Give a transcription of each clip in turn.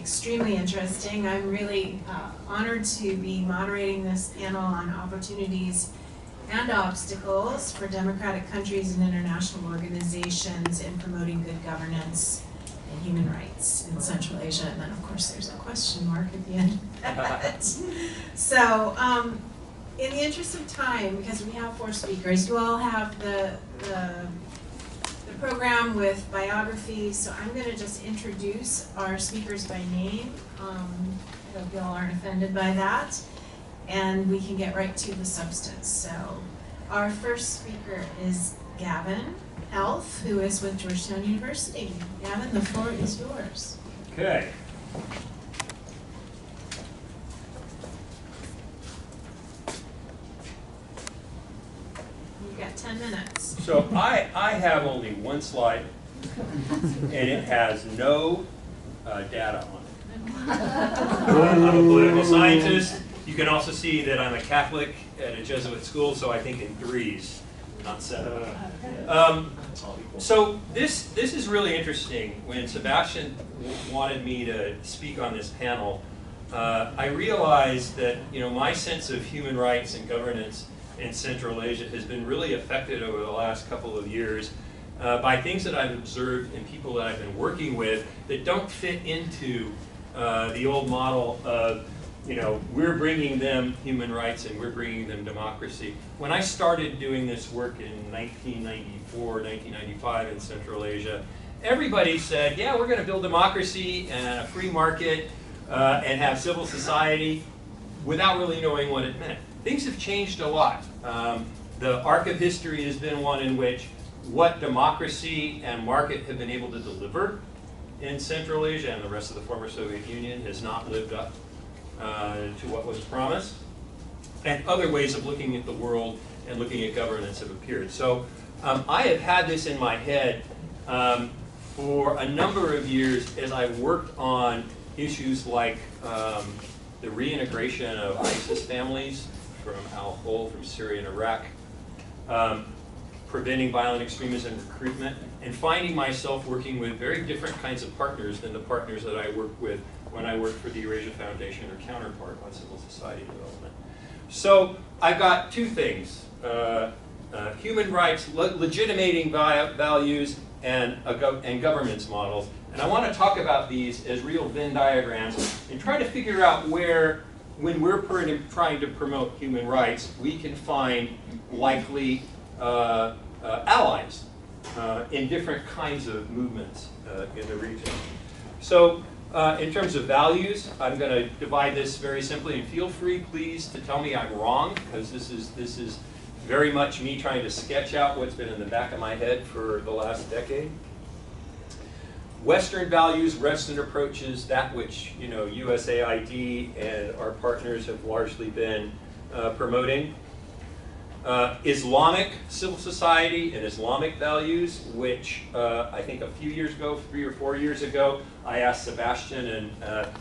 extremely interesting. I'm really honored to be moderating this panel on opportunities and obstacles for democratic countries and international organizations in promoting good governance and human rights in Central Asia. And then, of course, there's a question mark at the end of that. So, in the interest of time, because we have 4 speakers, you all have the program with biography, so I'm going to just introduce our speakers by name. I hope you all aren't offended by that. And we can get right to the substance. So our first speaker is Gavin Helf, who is with Georgetown University. Gavin, the floor is yours. Okay. You've got 10 minutes. So I have only one slide, and it has no data on it. I'm a political scientist. You can also see that I'm a Catholic at a Jesuit school, so I think in 3s, not 7. So this is really interesting. When Sebastien wanted me to speak on this panel, I realized that my sense of human rights and governance in Central Asia has been really affected over the last couple of years by things that I've observed in people that I've been working with that don't fit into the old model of, we're bringing them human rights and we're bringing them democracy. When I started doing this work in 1994, 1995 in Central Asia, everybody said, yeah, we're going to build democracy and a free market and have civil society, without really knowing what it meant. Things have changed a lot. The arc of history has been one in which what democracy and market have been able to deliver in Central Asia and the rest of the former Soviet Union has not lived up to what was promised. And other ways of looking at the world and looking at governance have appeared. So I have had this in my head for a number of years as I worked on issues like the reintegration of ISIS families from Al-Hol, from Syria and Iraq, preventing violent extremism recruitment, and finding myself working with very different kinds of partners than the partners that I worked with when I worked for the Eurasia Foundation or Counterpart on civil society development. So I've got 2 things, human rights, legitimating values, and governance models. And I want to talk about these as real Venn diagrams and try to figure out where, when we're trying to promote human rights, we can find likely allies in different kinds of movements in the region. So in terms of values, I'm going to divide this very simply, and feel free, please, to tell me I'm wrong, because this is very much me trying to sketch out what's been in the back of my head for the last decade. Western values, Western approaches, that which USAID and our partners have largely been promoting. Islamic civil society and Islamic values, which I think a few years ago, 3 or 4 years ago, I asked Sebastien and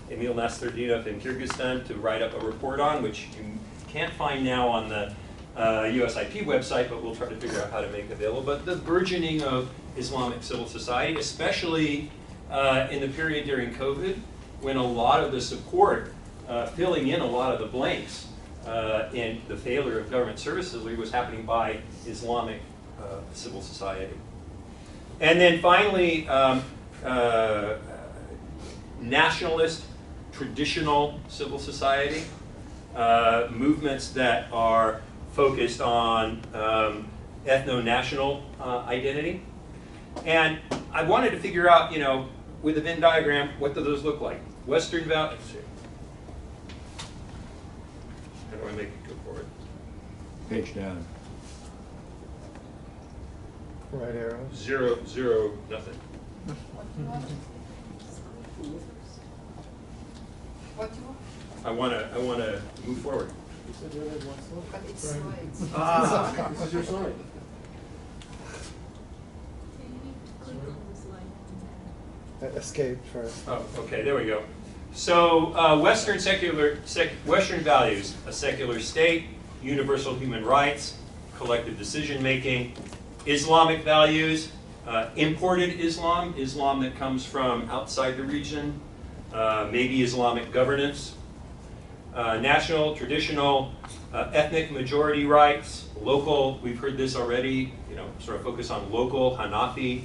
Emil Nasrudinov in Kyrgyzstan to write up a report on, which you can't find now on the USIP website, but we'll try to figure out how to make available. But the burgeoning of Islamic civil society, especially in the period during COVID, when a lot of the support, filling in a lot of the blanks in the failure of government service delivery was happening by Islamic civil society. And then finally, nationalist, traditional civil society, movements that are focused on ethno-national identity. And I wanted to figure out, with a Venn diagram, what do those look like? Western values. How do I make it go forward? Page down. Right arrow. 0, 0, nothing. What do you want? I want to move forward. You said you only had 1 slide. But it's slides. Ah. This is your slide. Escape first. Oh, okay, there we go. So Western values, a secular state, universal human rights, collective decision making. Islamic values, imported Islam, Islam that comes from outside the region, maybe Islamic governance, national, traditional, ethnic majority rights, local, we've heard this already, sort of focus on local Hanafi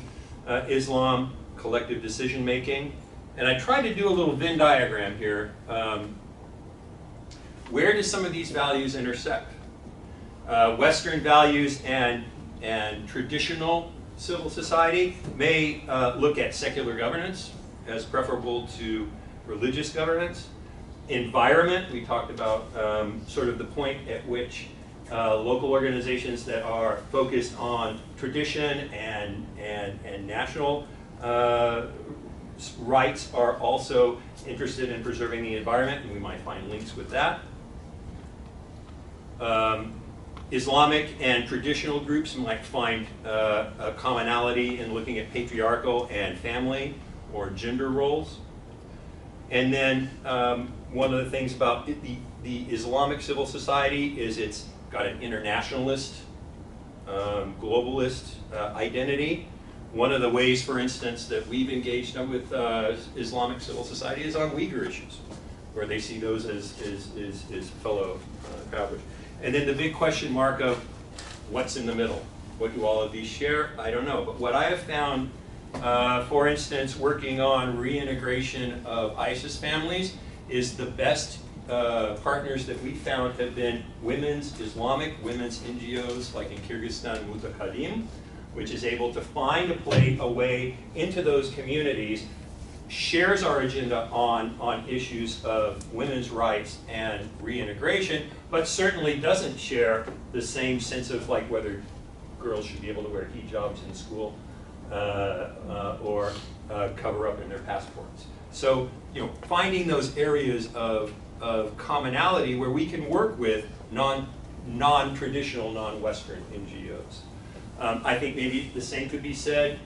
Islam, collective decision making. And I tried to do a little Venn diagram here. Where do some of these values intersect? Western values and traditional civil society may look at secular governance as preferable to religious governance. Environment, we talked about sort of the point at which local organizations that are focused on tradition and national rights are also interested in preserving the environment, and we might find links with that. Islamic and traditional groups might find a commonality in looking at patriarchal and family or gender roles. And then one of the things about the Islamic civil society is it's got an internationalist, globalist identity. One of the ways, for instance, that we've engaged with Islamic civil society is on Uyghur issues, where they see those as fellow travelers. And then the big question mark of what's in the middle? What do all of these share? I don't know. But what I have found, for instance, working on reintegration of ISIS families, is the best partners that we found have been Islamic women's NGOs, like in Kyrgyzstan, Mutakadim, which is able to find a way into those communities, shares our agenda on issues of women's rights and reintegration, but certainly doesn't share the same sense of like whether girls should be able to wear hijabs in school or cover up in their passports. So, finding those areas of commonality where we can work with non-traditional, non-Western NGOs. I think maybe the same could be said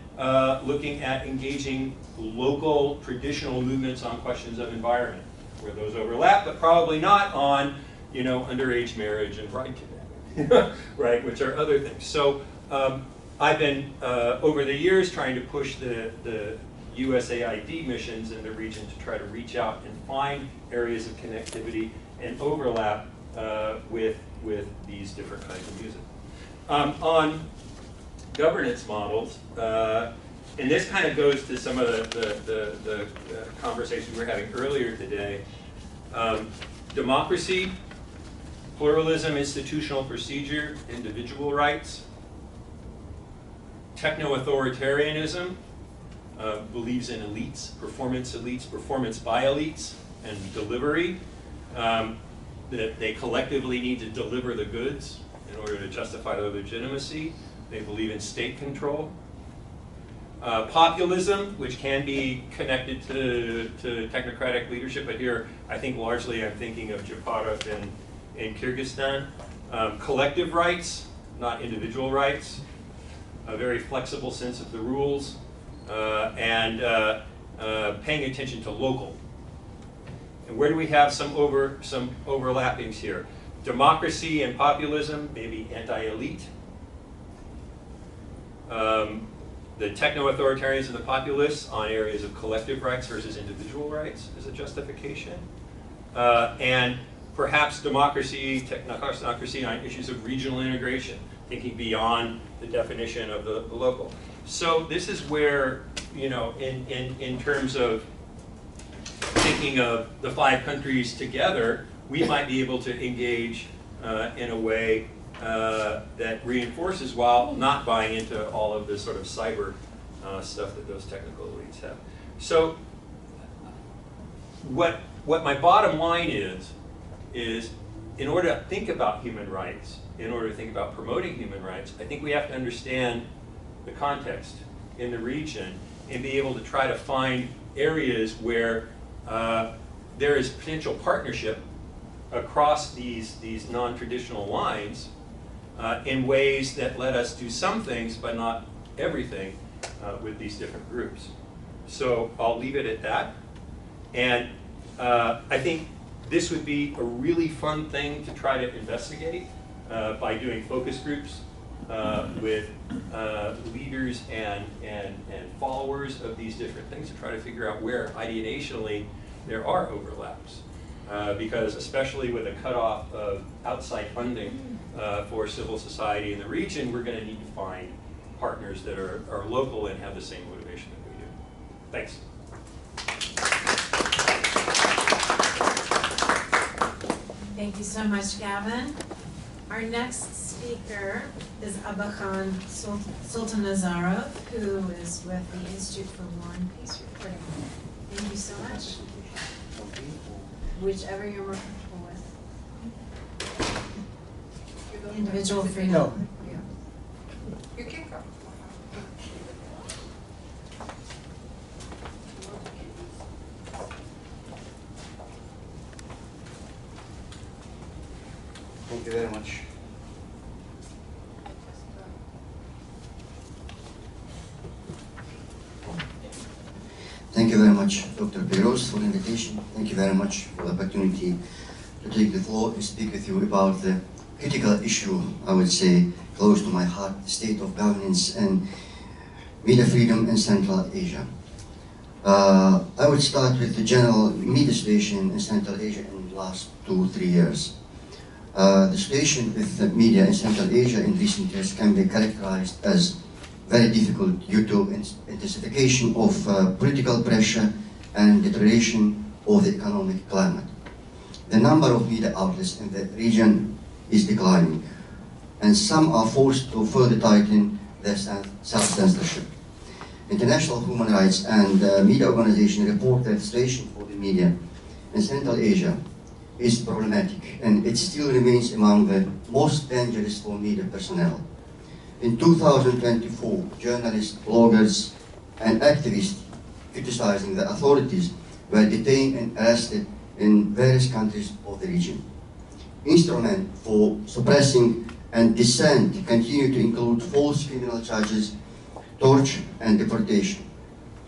looking at engaging local traditional movements on questions of environment, where those overlap, but probably not on, underage marriage and bride kidnapping, right, which are other things. So I've been, over the years, trying to push the USAID missions in the region to try to reach out and find areas of connectivity and overlap with these different kinds of music. On governance models, and this kind of goes to some of the conversations we were having earlier today. Democracy, pluralism, institutional procedure, individual rights. Techno-authoritarianism believes in elites, performance by elites, and delivery. That they collectively need to deliver the goods in order to justify their legitimacy. They believe in state control. Populism, which can be connected to technocratic leadership, but here I think largely I'm thinking of Japarov in Kyrgyzstan. Collective rights, not individual rights. A very flexible sense of the rules, and paying attention to local. And where do we have some overlappings here? Democracy and populism, maybe anti-elite. The techno-authoritarians and the populists on areas of collective rights versus individual rights as a justification. And perhaps democracy, technocracy on issues of regional integration, thinking beyond the definition of the local. So this is where, in terms of thinking of the 5 countries together, we might be able to engage in a way that reinforces while not buying into all of this sort of cyber stuff that those technical elites have. So what my bottom line is in order to think about human rights, in order to think about promoting human rights, I think we have to understand the context in the region and be able to try to find areas where there is potential partnership across these non-traditional lines in ways that let us do some things, but not everything, with these different groups. So I'll leave it at that. And I think this would be a really fun thing to try to investigate by doing focus groups with leaders and followers of these different things to try to figure out where ideationally there are overlaps. Because especially with a cutoff of outside funding for civil society in the region, we're going to need to find partners that are local and have the same motivation that we do. Thanks. Thank you so much, Gavin. Our next speaker is Abakhon Sultonnazarov, who is with the Institute for War and Peace Reporting. Thank you so much. Whichever you're more comfortable with. Individual freedom. No. You can come. Thank you very much. Thank you very much, Dr. Peyrouse, for the invitation. Thank you very much for the opportunity to take the floor and speak with you about the critical issue, I would say, close to my heart, the state of governance and media freedom in Central Asia. I would start with the general media situation in Central Asia in the last 2-3 years. The situation with the media in Central Asia in recent years can be characterized as very difficult due to intensification of political pressure and deterioration of the economic climate. The number of media outlets in the region is declining, and some are forced to further tighten their self-censorship. International human rights and media organizations report that the situation for the media in Central Asia is problematic, and it still remains among the most dangerous for media personnel. In 2024, journalists, bloggers, and activists criticizing the authorities were detained and arrested in various countries of the region. Instruments for suppressing and dissent continue to include false criminal charges, torture, and deportation.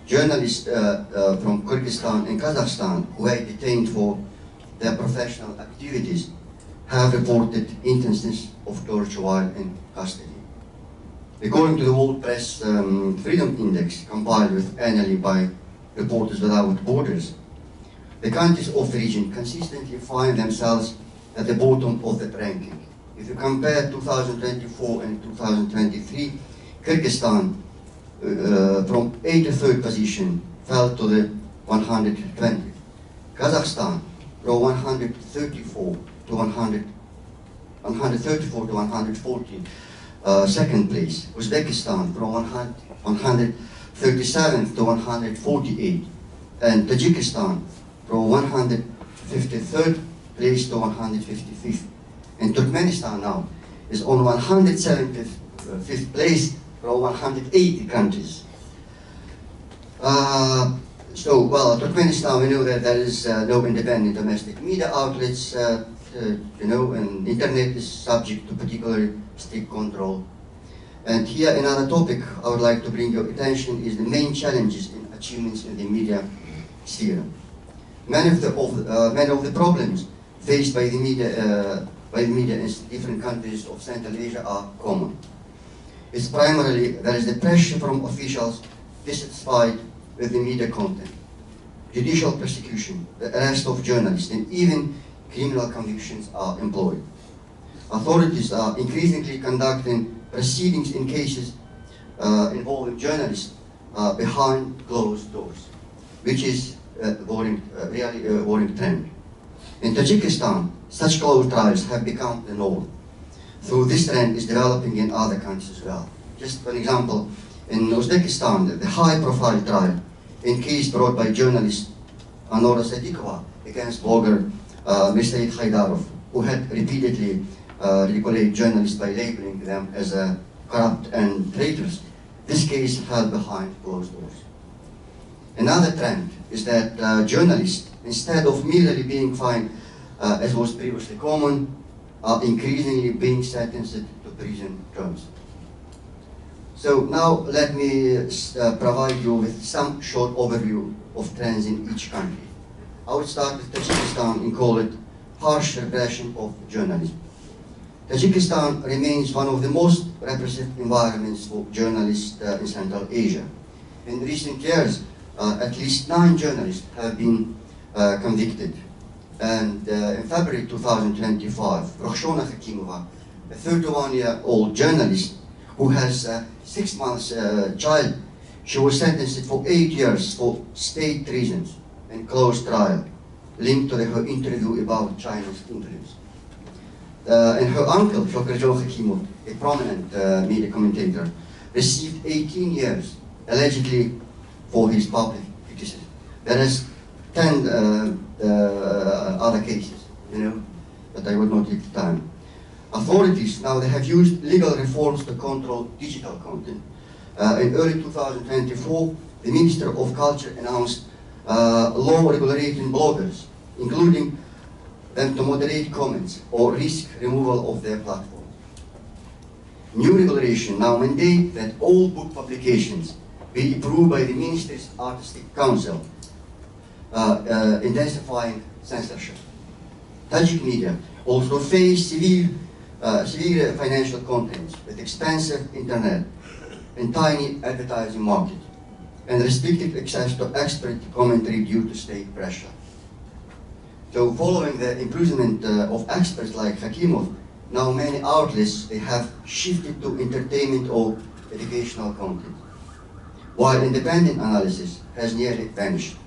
Journalists from Kyrgyzstan and Kazakhstan who were detained for their professional activities have reported instances of torture while in custody. According to the World Press Freedom Index, compiled with annually by Reporters Without Borders, the countries of the region consistently find themselves at the bottom of the ranking. If you compare 2024 and 2023, Kyrgyzstan from 83rd position fell to the 120th. Kazakhstan from 134 to 140. Second place. Uzbekistan from 137th to 148, and Tajikistan from 153rd place to 155th. And Turkmenistan now is on 175th place from 180 countries. Turkmenistan, we know that there is no independent domestic media outlets, and internet is subject to particularly strict control. And here another topic I would like to bring your attention is the main challenges and achievements in the media sphere. Many of the problems faced by the media in different countries of Central Asia are common. It's primarily there is the pressure from officials dissatisfied with the media content, judicial persecution, the arrest of journalists, and even criminal convictions are employed. Authorities are increasingly conducting proceedings in cases involving journalists behind closed doors, which is a really worrying trend. In Tajikistan, such closed trials have become the norm. So this trend is developing in other countries as well. Just for example, in Uzbekistan, the high-profile trial in case brought by journalist Anora Sadikova against blogger Mirsaid Haydarov, who had repeatedly ridiculed journalists by labeling them as corrupt and traitors. This case held behind closed doors. Another trend is that journalists, instead of merely being fined, as was previously common, are increasingly being sentenced to prison terms. So now let me provide you with some short overview of trends in each country. I would start with Tajikistan and call it harsh repression of journalism. Tajikistan remains one of the most repressive environments for journalists in Central Asia. In recent years, at least 9 journalists have been convicted. And in February 2025, Roxana Hakimova, a 31-year-old journalist who has a 6 months child, she was sentenced for 8 years for state treasons and closed trial, linked to her interview about China's influence. And her uncle, Shokarjo Hakimov, a prominent media commentator, received 18 years, allegedly for his public criticism. There is 10 other cases, but I would not take the time. Authorities now, they have used legal reforms to control digital content. In early 2024, the Minister of Culture announced law regulating bloggers, including them to moderate comments or risk removal of their platform. New regulation now mandate that all book publications be approved by the Minister's Artistic Council, intensifying censorship. Tajik media also face severe financial constraints with expensive internet and tiny advertising market, and restricted access to expert commentary due to state pressure. So following the imprisonment of experts like Hakimov, now many outlets, they have shifted to entertainment or educational content, while independent analysis has nearly vanished.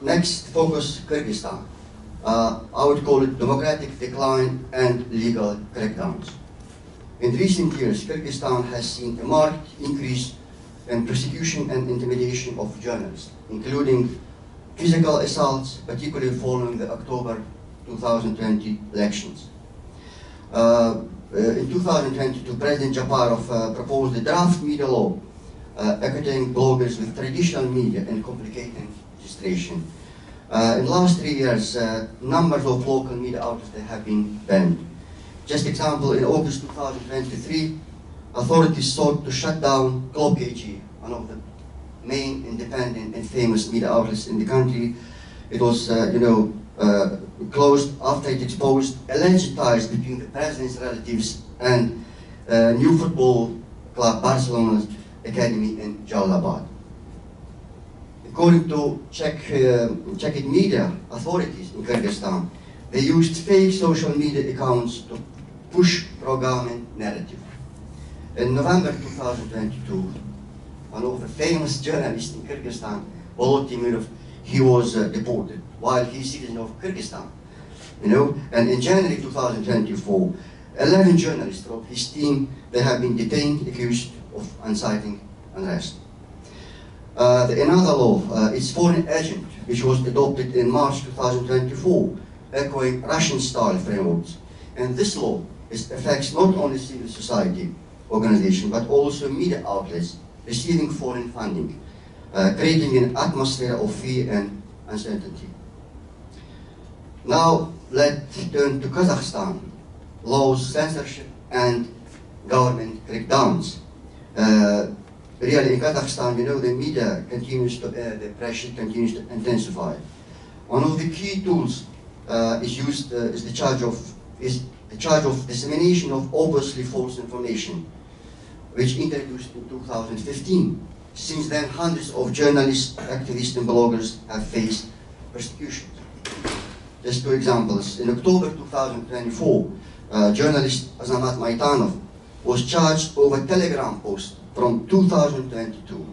Next, focus Kyrgyzstan. I would call it democratic decline and legal crackdowns. In recent years, Kyrgyzstan has seen a marked increase in persecution and intimidation of journalists, including physical assaults, particularly following the October 2020 elections. In 2022, President Japarov proposed a draft media law equiting bloggers with traditional media and complicating registration. In the last 3 years, numbers of local media outlets have been banned. Just example, in August 2023, authorities sought to shut down Glob AG, one of the main independent and famous media outlets in the country. It was, closed after it exposed alleged ties between the president's relatives and new football club Barcelona's academy in Jalalabad. According to Czech media authorities in Kyrgyzstan, they used fake social media accounts to push pro-government narrative. In November 2022, one of the famous journalists in Kyrgyzstan, Volodymyrov, he was deported while he's a citizen of Kyrgyzstan. And in January 2024, 11 journalists of his team, they have been detained, accused of inciting unrest. Another law, it's foreign agent, which was adopted in March 2024, echoing Russian-style frameworks. And this law affects not only civil society organizations, but also media outlets receiving foreign funding, creating an atmosphere of fear and uncertainty. Now, let's turn to Kazakhstan. Laws, censorship, and government crackdowns. Really, in Kazakhstan, the media continues to, the pressure continues to intensify. One of the key tools is the charge of dissemination of obviously false information, which introduced in 2015. Since then, hundreds of journalists, activists, and bloggers have faced persecution. Just two examples. In October 2024, journalist Azamat Maitanov was charged over Telegram post from 2022.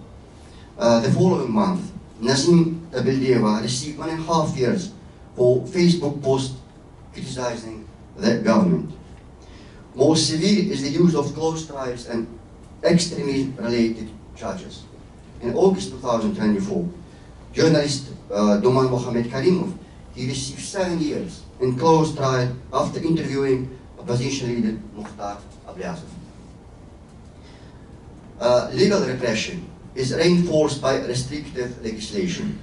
The following month, Nazim Tabildeva received 1.5 years for Facebook post criticizing the government. Most severe is the use of closed trials and extremism-related charges. In August 2024, journalist Duman Mohamed Karimov, he received 7 years in closed trial after interviewing opposition leader Mukhtar Ablyazov. Legal repression is reinforced by restrictive legislation.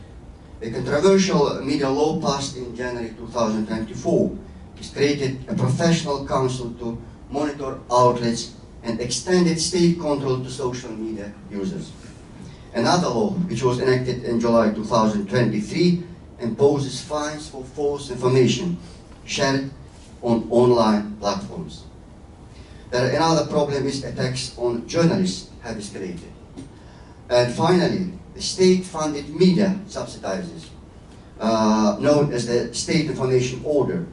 The controversial media law passed in January 2024 has created a professional council to monitor outlets and extended state control to social media users. Another law, which was enacted in July 2023, imposes fines for false information shared on online platforms. Another problem is attacks on journalists have escalated. And finally, the state-funded media subsidizes known as the State Information Order.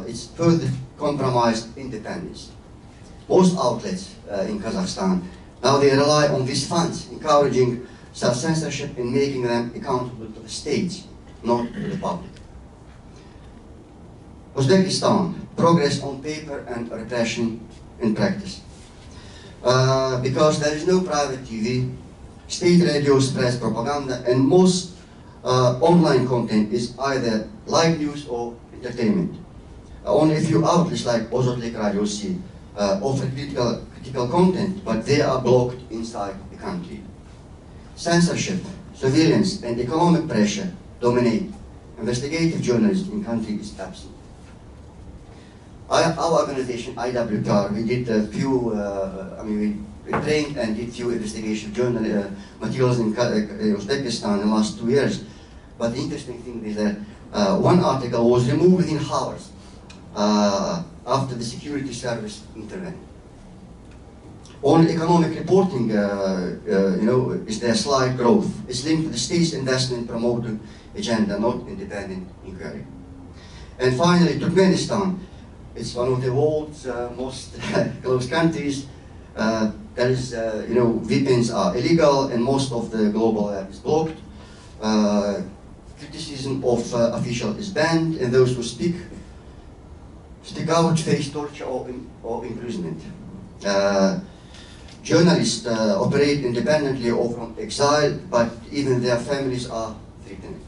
It's further compromised independence. Most outlets in Kazakhstan, now they rely on these funds, encouraging self-censorship and making them accountable to the states, not to the public. Uzbekistan, progress on paper and repression in practice. Because there is no private TV, state radio spreads propaganda, and most online content is either live news or entertainment. Only a few outlets like Ozotlik Radio C offer critical content, but they are blocked inside the country. Censorship, surveillance, and economic pressure dominate. Investigative journalism in country is absent. Our organization, IWPR, we did a few, we trained and did few investigation journal materials in Uzbekistan in the last 2 years. But the interesting thing is that one article was removed within hours after the security service intervened. On economic reporting, is there slight growth. It's linked to the state's investment promoting agenda, not independent inquiry. And finally, Turkmenistan. It's one of the world's most closed countries. There is, VPNs are illegal, and most of the global web is blocked. Criticism of official is banned, and those who speak out face torture or imprisonment. Journalists operate independently or from exile, but even their families are threatened.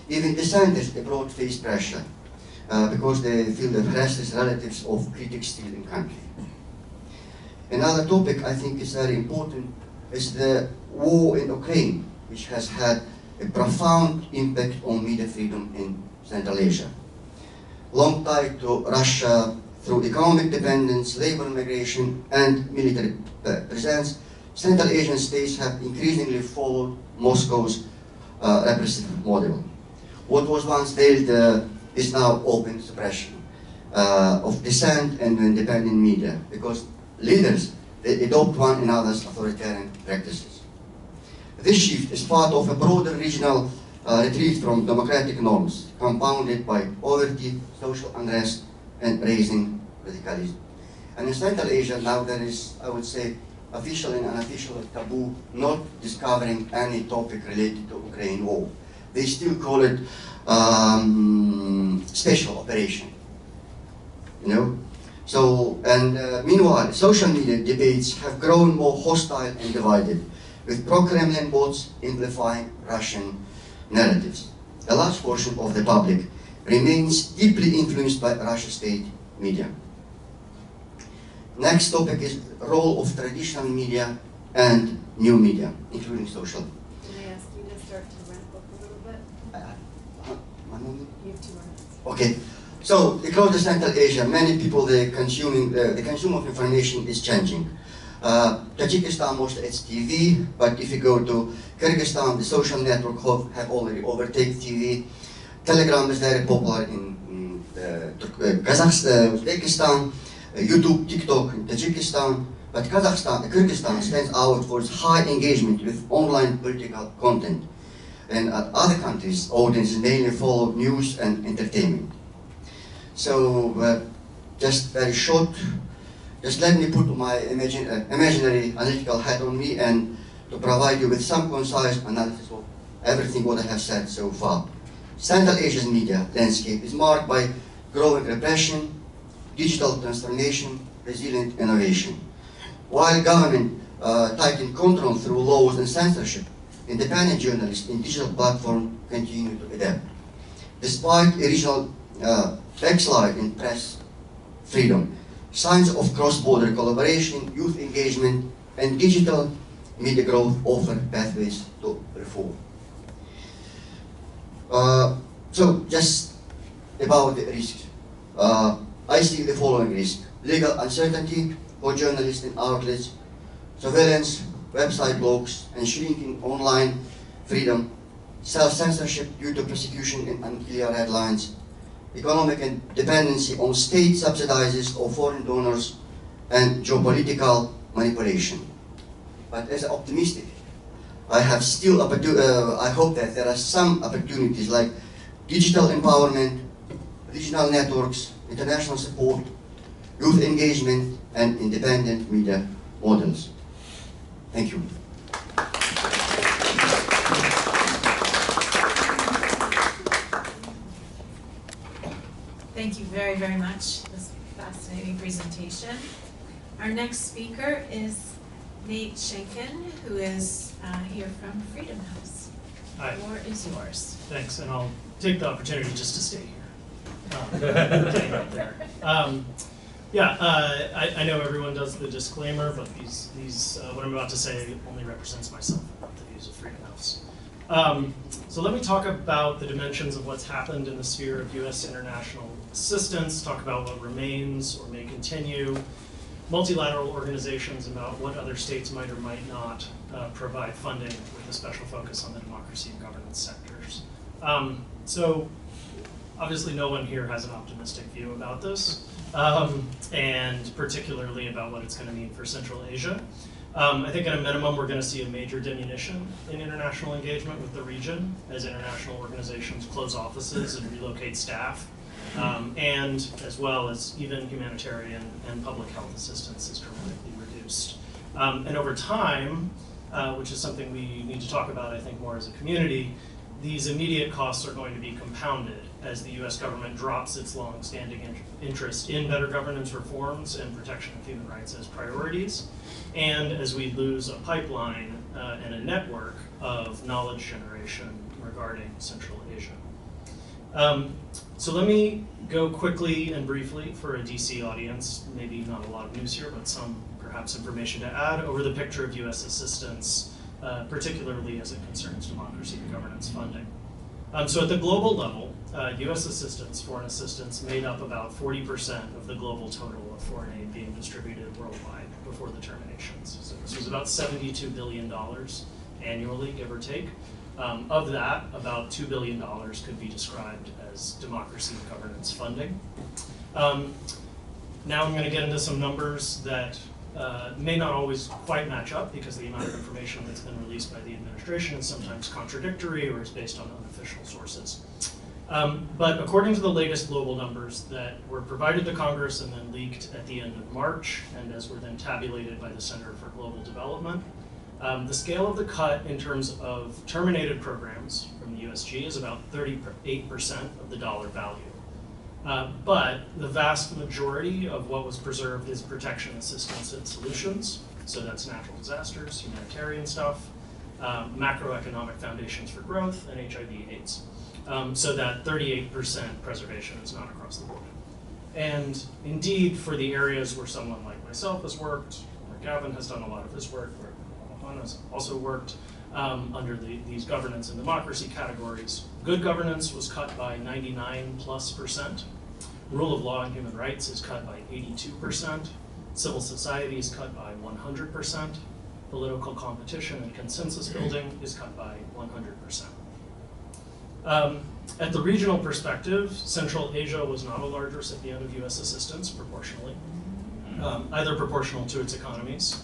Even dissenters abroad face pressure because they feel the restless relatives of critics still in country. Another topic I think is very important is the war in Ukraine, which has had a profound impact on media freedom in Central Asia. Long tied to Russia through economic dependence, labor migration, and military presence, Central Asian states have increasingly followed Moscow's repressive model. What was once veiled is now open suppression of dissent and independent media, because leaders, they adopt one another's authoritarian practices. This shift is part of a broader regional retreat from democratic norms, compounded by poverty, social unrest, and rising radicalism. And in Central Asia now there is, I would say, official and unofficial taboo not discovering any topic related to Ukraine war. They still call it special operation, So, and meanwhile, social media debates have grown more hostile and divided, with pro-Kremlin bots amplifying Russian narratives. A large portion of the public remains deeply influenced by Russian state media. Next topic is the role of traditional media and new media, including social. Can I ask you to start to ramp up a little bit? 1 moment? You have 2 minutes. Okay. So across the Central Asia, many people the consume of information is changing. Tajikistan mostly it's TV, but if you go to Kyrgyzstan, the social network have already overtaken TV. Telegram is very popular in Kazakhstan, Uzbekistan, YouTube, TikTok in Tajikistan, but Kyrgyzstan stands out for its high engagement with online political content. And at other countries, audiences mainly follow news and entertainment. So, just very short, just let me put my imaginary analytical hat on me and to provide you with some concise analysis of everything what I have said so far. Central Asia's media landscape is marked by growing repression, digital transformation, resilient innovation. While government tighten control through laws and censorship, independent journalists in digital platforms continue to adapt. Despite a regional backslide in press freedom, signs of cross-border collaboration, youth engagement, and digital media growth offer pathways to reform. So just about the risks. I see the following risk: legal uncertainty for journalists and outlets, surveillance, website blocks, and shrinking online freedom, self-censorship due to persecution and unclear red lines, economic dependency on state subsidizes or foreign donors, and geopolitical manipulation. But as optimistic, I have still, I hope that there are some opportunities like digital empowerment, regional networks, international support, youth engagement, and independent media models. Thank you. Thank you very, very much. This fascinating presentation. Our next speaker is Nate Schenkkan, who is here from Freedom House. Hi. The floor is yours. Thanks, and I'll take the opportunity just to stay here. Getting up there. I know everyone does the disclaimer, but what I'm about to say only represents myself, not the views of Freedom House. So let me talk about the dimensions of what's happened in the sphere of U.S. international assistance, talk about what remains or may continue, multilateral organizations, about what other states might or might not provide funding with a special focus on the democracy and governance sectors. So obviously no one here has an optimistic view about this, and particularly about what it's going to mean for Central Asia. I think at a minimum we're going to see a major diminution in international engagement with the region as international organizations close offices and relocate staff, and as well as even humanitarian and public health assistance is dramatically reduced. And over time, which is something we need to talk about I think more as a community, these immediate costs are going to be compounded as the US government drops its long-standing interest in better governance reforms and protection of human rights as priorities, and as we lose a pipeline and a network of knowledge generation regarding Central Asia. So let me go quickly and briefly for a DC audience, maybe not a lot of news here, but some perhaps information to add over the picture of US assistance, particularly as it concerns democracy and governance funding. So at the global level, US assistance, foreign assistance, made up about 40% of the global total of foreign aid being distributed worldwide before the terminations. So this was about $72 billion annually, give or take. Of that, about $2 billion could be described as democracy and governance funding. Now I'm going to get into some numbers that may not always quite match up because the amount of information that's been released by the administration is sometimes contradictory or is based on unofficial sources. But according to the latest global numbers that were provided to Congress and then leaked at the end of March, and as were then tabulated by the Center for Global Development, the scale of the cut in terms of terminated programs from the USG is about 38% of the dollar value. But the vast majority of what was preserved is protection, assistance, and solutions. So that's natural disasters, humanitarian stuff, macroeconomic foundations for growth, and HIV/AIDS. So that 38% preservation is not across the board. And indeed, for the areas where someone like myself has worked, where Gavin has done a lot of his work, where Abakhon has also worked under these governance and democracy categories, good governance was cut by 99+%. Rule of law and human rights is cut by 82%. Civil society is cut by 100%. Political competition and consensus building is cut by 100%. At the regional perspective, Central Asia was not a large recipient of US assistance proportionally, either proportional to its economies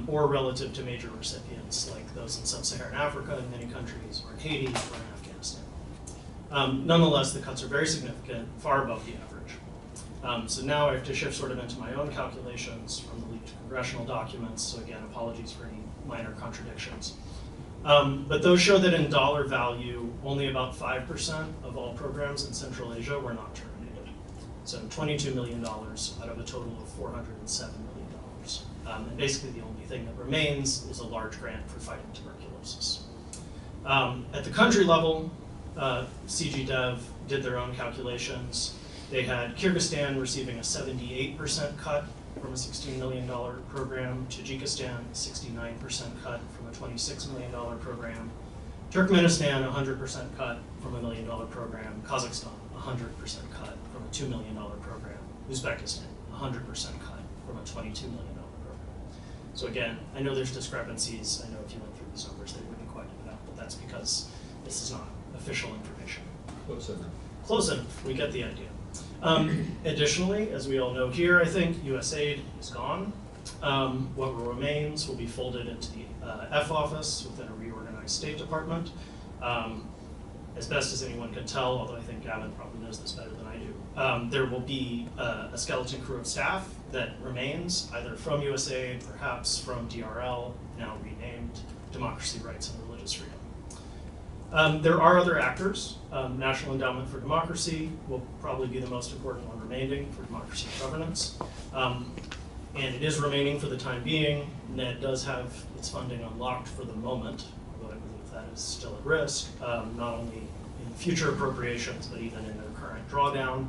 or relative to major recipients like those in sub-Saharan Africa in many countries, or in Haiti, or in Afghanistan. Nonetheless, the cuts are very significant, far above the average. So now I have to shift sort of into my own calculations from the leaked congressional documents, so again, apologies for any minor contradictions. But those show that in dollar value, only about 5% of all programs in Central Asia were not terminated. So $22 million out of a total of $407 million. And basically the only thing that remains is a large grant for fighting tuberculosis. At the country level, CGDev did their own calculations. They had Kyrgyzstan receiving a 78% cut from a $16 million program, Tajikistan 69% cut from a $26 million program, Turkmenistan 100% cut from a $1 million program, Kazakhstan 100% cut from a $2 million program, Uzbekistan 100% cut from a $22 million program. So again, I know there's discrepancies. I know if you went through these numbers, they wouldn't quite add up, but that's because this is not official information. Close enough. Close enough, we get the idea. Additionally, as we all know here, I think, US aid is gone. What remains will be folded into the F office within a reorganized State Department. As best as anyone can tell, although I think Gavin probably knows this better than I do, there will be a skeleton crew of staff that remains, either from USAID, perhaps from DRL, now renamed Democracy, Rights, and Religious Freedom. There are other actors. National Endowment for Democracy will probably be the most important one remaining for democracy and governance. And it is remaining for the time being. NED does have its funding unlocked for the moment, although I believe that is still at risk, not only in future appropriations, but even in their current drawdown.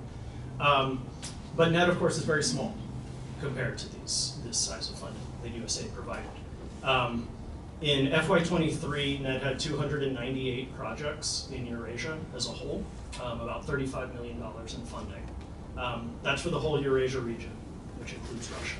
But NED, of course, is very small compared to this size of funding that USAID provided. In FY23, NED had 298 projects in Eurasia as a whole, about $35 million in funding. That's for the whole Eurasia region, which includes Russia.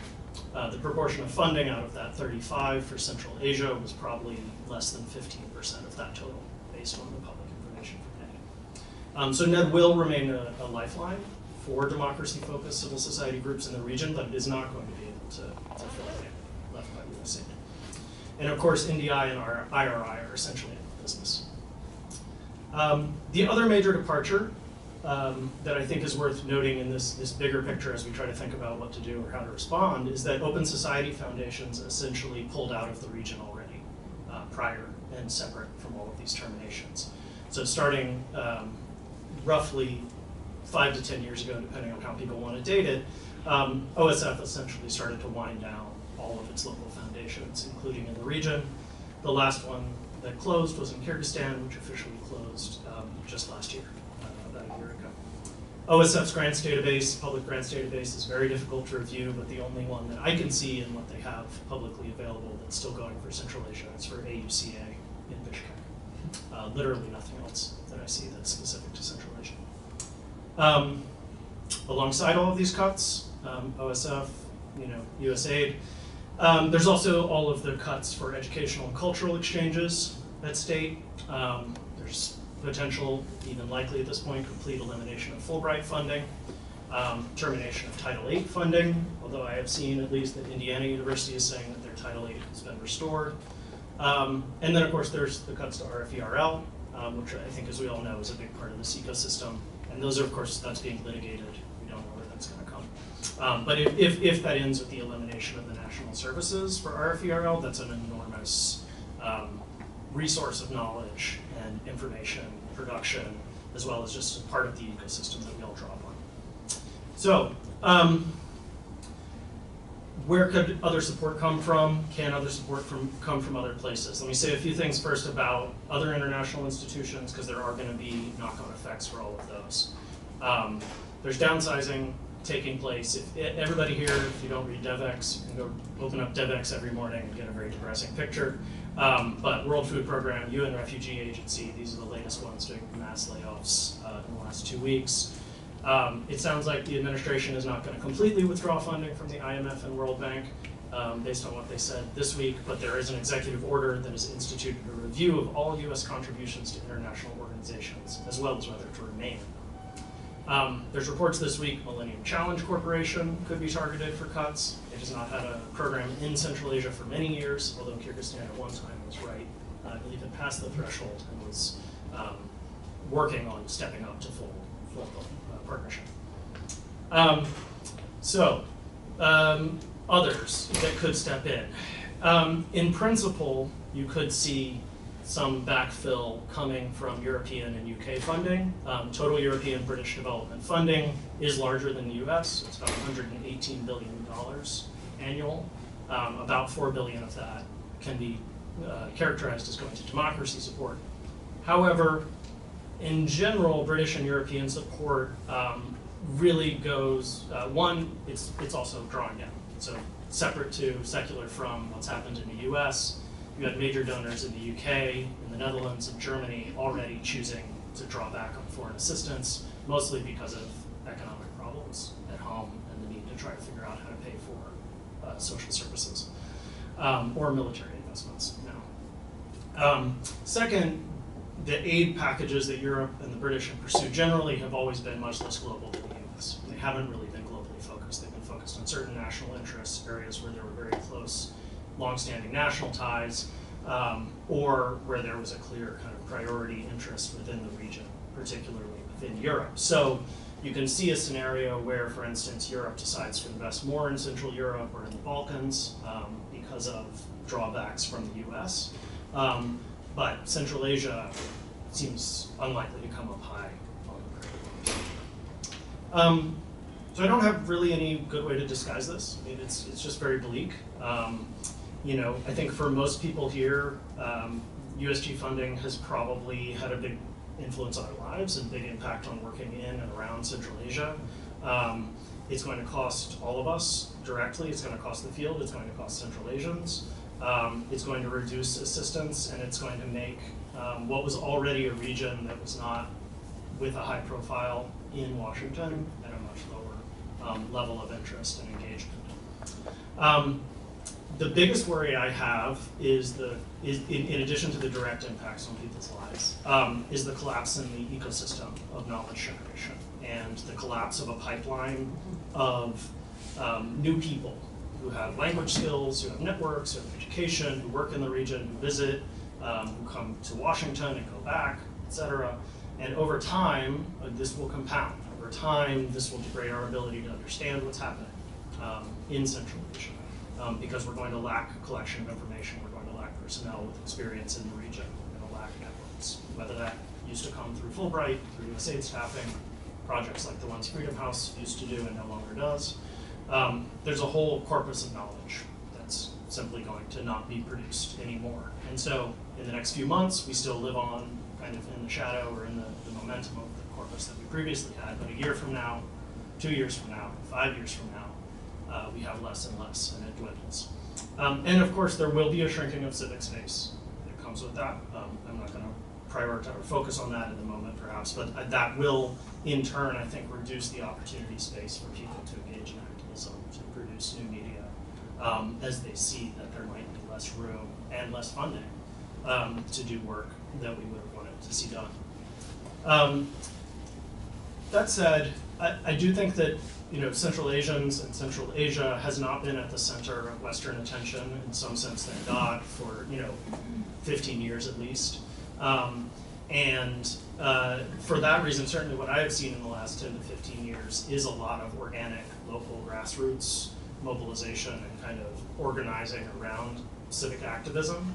The proportion of funding out of that 35 for Central Asia was probably less than 15% of that total, based on the public information from NED. So NED will remain a lifeline for democracy-focused civil society groups in the region, but it is not going to be able to fill the gap left by USAID. And of course, NDI and our IRI are essentially in the business. The other major departure that I think is worth noting in this bigger picture as we try to think about what to do or how to respond is that Open Society Foundations essentially pulled out of the region already, prior and separate from all of these terminations. So starting roughly 5 to 10 years ago, depending on how people want to date it, OSF essentially started to wind down all of its local foundations, including in the region. The last one that closed was in Kyrgyzstan, which officially closed just last year. About a year ago. OSF's grants database, public grants database, is very difficult to review, but the only one that I can see in what they have publicly available that's still going for Central Asia is for AUCA in Bishkek. Literally nothing else that I see that's specific to Central Asia. Alongside all of these cuts, OSF, USAID, there's also all of the cuts for educational and cultural exchanges at state. There's potential, even likely at this point, complete elimination of Fulbright funding, termination of Title VIII funding, although I have seen at least that Indiana University is saying that their Title VIII has been restored. And then of course there's the cuts to RFERL, which I think, as we all know, is a big part of this ecosystem. And those are, of course, that's being litigated. We don't know where that's going to come. But if that ends with the elimination of the national services for RFERL, that's an enormous resource of knowledge and information production, as well as just a part of the ecosystem that we all draw upon. So, where could other support come from? Can other support come from other places? Let me say a few things first about other international institutions, because there are going to be knock-on effects for all of those. There's downsizing taking place. If everybody here, if you don't read DevEx, you can go open up DevEx every morning and get a very depressing picture. But World Food Program, UN Refugee Agency, these are the latest ones doing mass layoffs in the last 2 weeks. It sounds like the administration is not going to completely withdraw funding from the IMF and World Bank, based on what they said this week, but there is an executive order that has instituted a review of all US contributions to international organizations, as well as whether to remain. There's reports this week Millennium Challenge Corporation could be targeted for cuts. It has not had a program in Central Asia for many years, although Kyrgyzstan at one time was right, I believe it passed the threshold and was working on stepping up to full partnership. Others that could step in. In principle, you could see some backfill coming from European and UK funding. Total European British development funding is larger than the US. It's about $118 billion annual. About $4 billion of that can be characterized as going to democracy support. However, in general, British and European support really goes, one, it's also drawing down. So separate to secular from what's happened in the US, you had major donors in the UK, in the Netherlands, and Germany already choosing to draw back on foreign assistance, mostly because of economic problems at home and the need to try to figure out how to pay for social services or military investments now. Second, the aid packages that Europe and the British have pursued generally have always been much less global than the US. They haven't really been globally focused. They've been focused on certain national interests, areas where there were very close, long-standing national ties, or where there was a clear kind of priority interest within the region, particularly within Europe. So you can see a scenario where, for instance, Europe decides to invest more in Central Europe or in the Balkans because of drawbacks from the US. But Central Asia seems unlikely to come up high on the priority. So I don't have really any good way to disguise this. I mean, it's just very bleak. You know, I think for most people here, USG funding has probably had a big influence on our lives and big impact on working in and around Central Asia. It's going to cost all of us directly. It's going to cost the field. It's going to cost Central Asians. It's going to reduce assistance, and it's going to make what was already a region that was not with a high profile in Washington at a much lower level of interest and engagement. The biggest worry I have is in addition to the direct impacts on people's lives, is the collapse in the ecosystem of knowledge generation and the collapse of a pipeline of new people who have language skills, who have networks, who have education, who work in the region, who visit, who come to Washington and go back, et cetera. And over time, this will compound. Over time, this will degrade our ability to understand what's happening in Central Asia. Because we're going to lack a collection of information, we're going to lack personnel with experience in the region, we're going to lack networks. Whether that used to come through Fulbright, through USAID staffing, projects like the ones Freedom House used to do and no longer does. There's a whole corpus of knowledge that's simply going to not be produced anymore. And so in the next few months, we still live on kind of in the shadow or in the momentum of the corpus that we previously had. But a year from now, 2 years from now, 5 years from now, we have less and less, and it dwindles. And of course, there will be a shrinking of civic space that comes with that. I'm not going to prioritize or focus on that in the moment, perhaps, but that will, in turn, I think, reduce the opportunity space for people to engage in activism, to produce new media, as they see that there might be less room and less funding to do work that we would have wanted to see done. That said, I do think that Central Asians and Central Asia has not been at the center of Western attention in some sense, thank God, for 15 years at least. And for that reason, certainly what I have seen in the last 10 to 15 years is a lot of organic, local grassroots mobilization and kind of organizing around civic activism.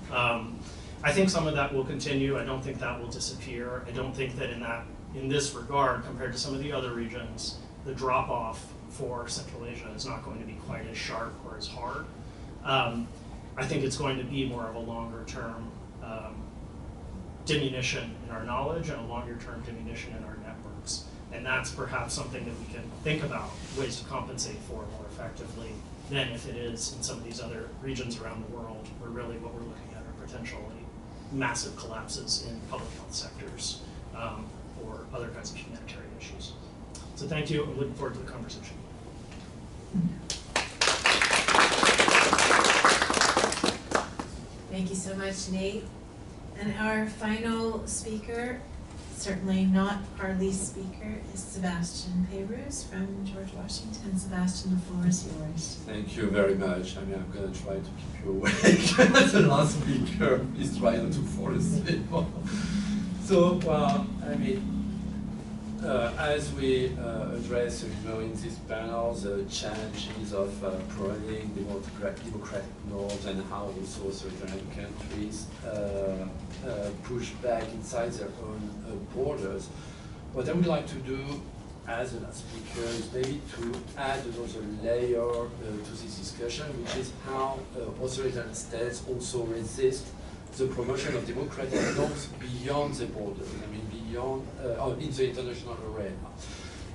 I think some of that will continue. I don't think that will disappear. I don't think that in this regard, compared to some of the other regions, the drop-off for Central Asia is not going to be quite as sharp or as hard. I think it's going to be more of a longer-term diminution in our knowledge and a longer-term diminution in our networks. And that's perhaps something that we can think about, ways to compensate for more effectively than if it is in some of these other regions around the world, where really what we're looking at are potentially massive collapses in public health sectors or other kinds of humanitarian issues. So thank you. I'm looking forward to the conversation. Thank you so much, Nate. And our final speaker, certainly not our least speaker, is Sebastien Peyrouse from George Washington. Sebastien, the floor is yours. Thank you very much. I mean, I'm going to try to keep you awake. The last speaker is trying not to fall asleep. So, I mean, as we address, in this panel, the challenges of promoting democratic norms and how also authoritarian countries push back inside their own borders, what I would like to do as a last speaker is maybe to add another layer to this discussion, which is how authoritarian states also resist the promotion of democratic norms beyond the borders. I mean, beyond in the international arena.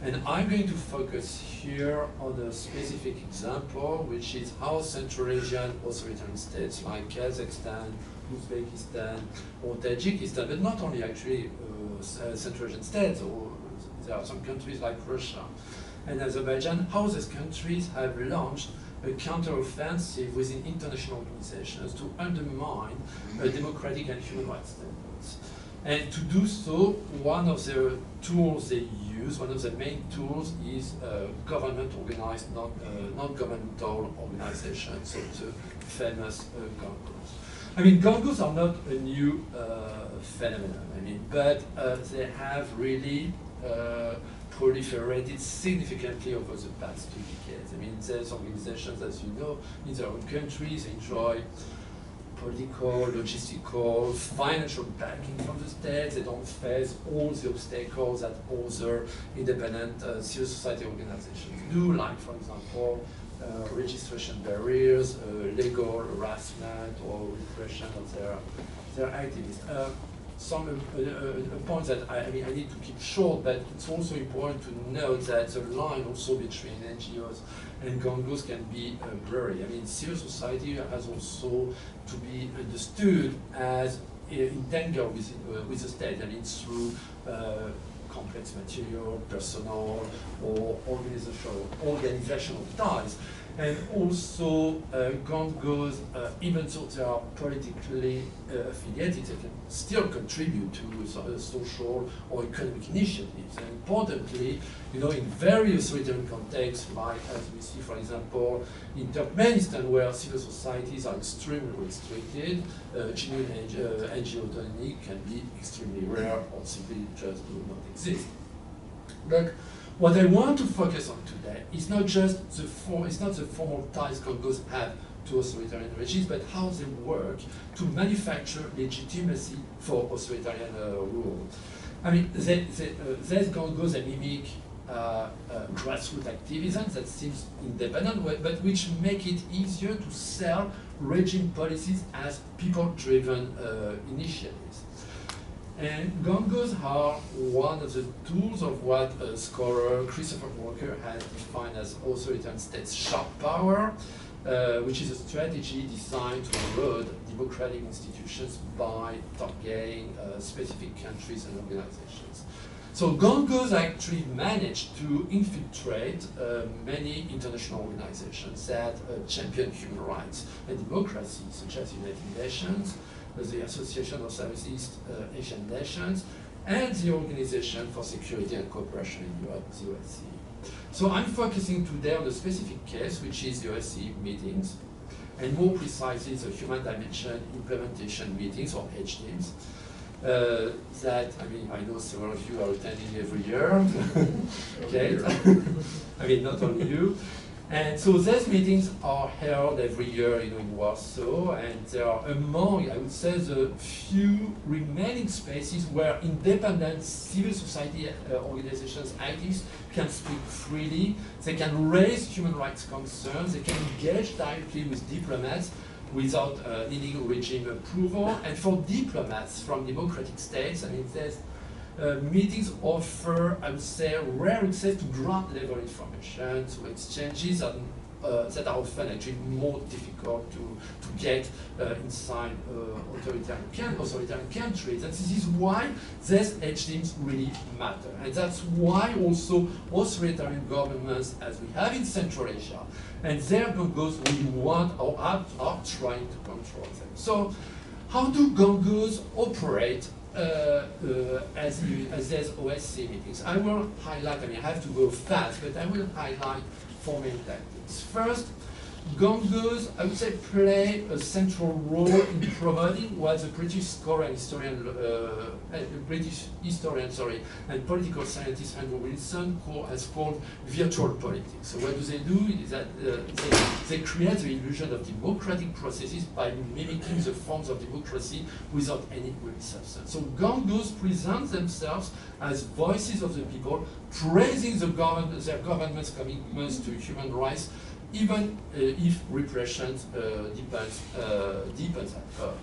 And I'm going to focus here on a specific example, which is how Central Asian authoritarian states like Kazakhstan, Uzbekistan, or Tajikistan, but not only actually Central Asian states, or there are some countries like Russia and Azerbaijan, how these countries have launched a counter-offensive within international organizations to undermine democratic and human rights standards. And to do so, one of the tools they use, one of the main tools is government organized, non-governmental organizations, so the famous GONGOs. I mean, GONGOs are not a new phenomenon, I mean, but they have really proliferated significantly over the past 2 decades. I mean, these organizations, as you know, in their own countries enjoy political, logistical, financial backing from the state. They don't face all the obstacles that other independent civil society organizations do, like, for example, registration barriers, legal harassment, or repression of their activists. Some points that I mean I need to keep short, but it's also important to note that the line also between NGOs and GONGOs can be blurry. I mean, civil society has also to be understood as entangled with the state. I mean, through complex material, personal, or organizational ties. And also, GONGOs, even though they are politically affiliated, they can still contribute to social or economic initiatives. And importantly, you know, in various authoritarian contexts, like as we see, for example, in Turkmenistan, where civil societies are extremely restricted, genuine NGO autonomy can be extremely rare or simply just do not exist. But what I want to focus on today is not just the formal ties GONGOs have to authoritarian regimes, but how they work to manufacture legitimacy for authoritarian rule. I mean, these GONGOs that mimic grassroots activism that seems independent, but which make it easier to sell regime policies as people-driven initiatives. And GONGOs are one of the tools of what scholar Christopher Walker has defined as authoritarian states' sharp power, which is a strategy designed to erode democratic institutions by targeting specific countries and organizations. So GONGOs actually managed to infiltrate many international organizations that champion human rights and democracy, such as United Nations, the Association of Southeast Asian Nations, and the Organization for Security and Cooperation in Europe, the OSCE. So I'm focusing today on a specific case, which is the OSCE meetings, and more precisely the Human Dimension Implementation Meetings, or HDIMs, that, I mean, I know several of you are attending every year. Okay, I mean, not only you. And so these meetings are held every year, you know, in Warsaw, and they are among, I would say, the few remaining spaces where independent civil society organizations, activists, can speak freely. They can raise human rights concerns. They can engage directly with diplomats without needing regime approval. And for diplomats from democratic states, I mean, there's meetings offer, I would say, rare access to ground-level information, to exchanges that are often actually more difficult to get inside authoritarian countries. And this is why these HDIMs really matter. And that's why also authoritarian governments, as we have in Central Asia, and their GONGOs really want or are trying to control them. So how do GONGOs operate as there's OSCE meetings? I will highlight, I mean, I have to go fast, but I will highlight 4 main tactics. First, GONGOs, I would say, play a central role in promoting what the British scholar and historian, and political scientist Andrew Wilson has called virtual politics. So what do is that they create the illusion of democratic processes by mimicking the forms of democracy without any real substance. So GONGOs present themselves as voices of the people, praising their government's commitments to human rights, even if repression deepens at her.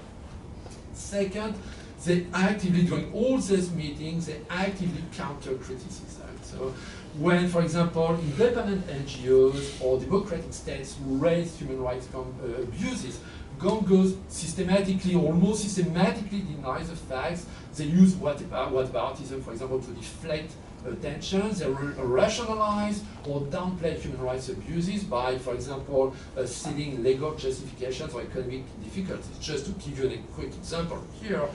Second, they actively, during all these meetings, they actively counter criticism. So when, for example, independent NGOs or democratic states raise human rights abuses, GONGOs systematically, almost systematically deny the facts. They use whataboutism, for example, to deflect attention. They rationalize or downplay human rights abuses by, for example, citing legal justifications or economic difficulties. Just to give you a quick example here,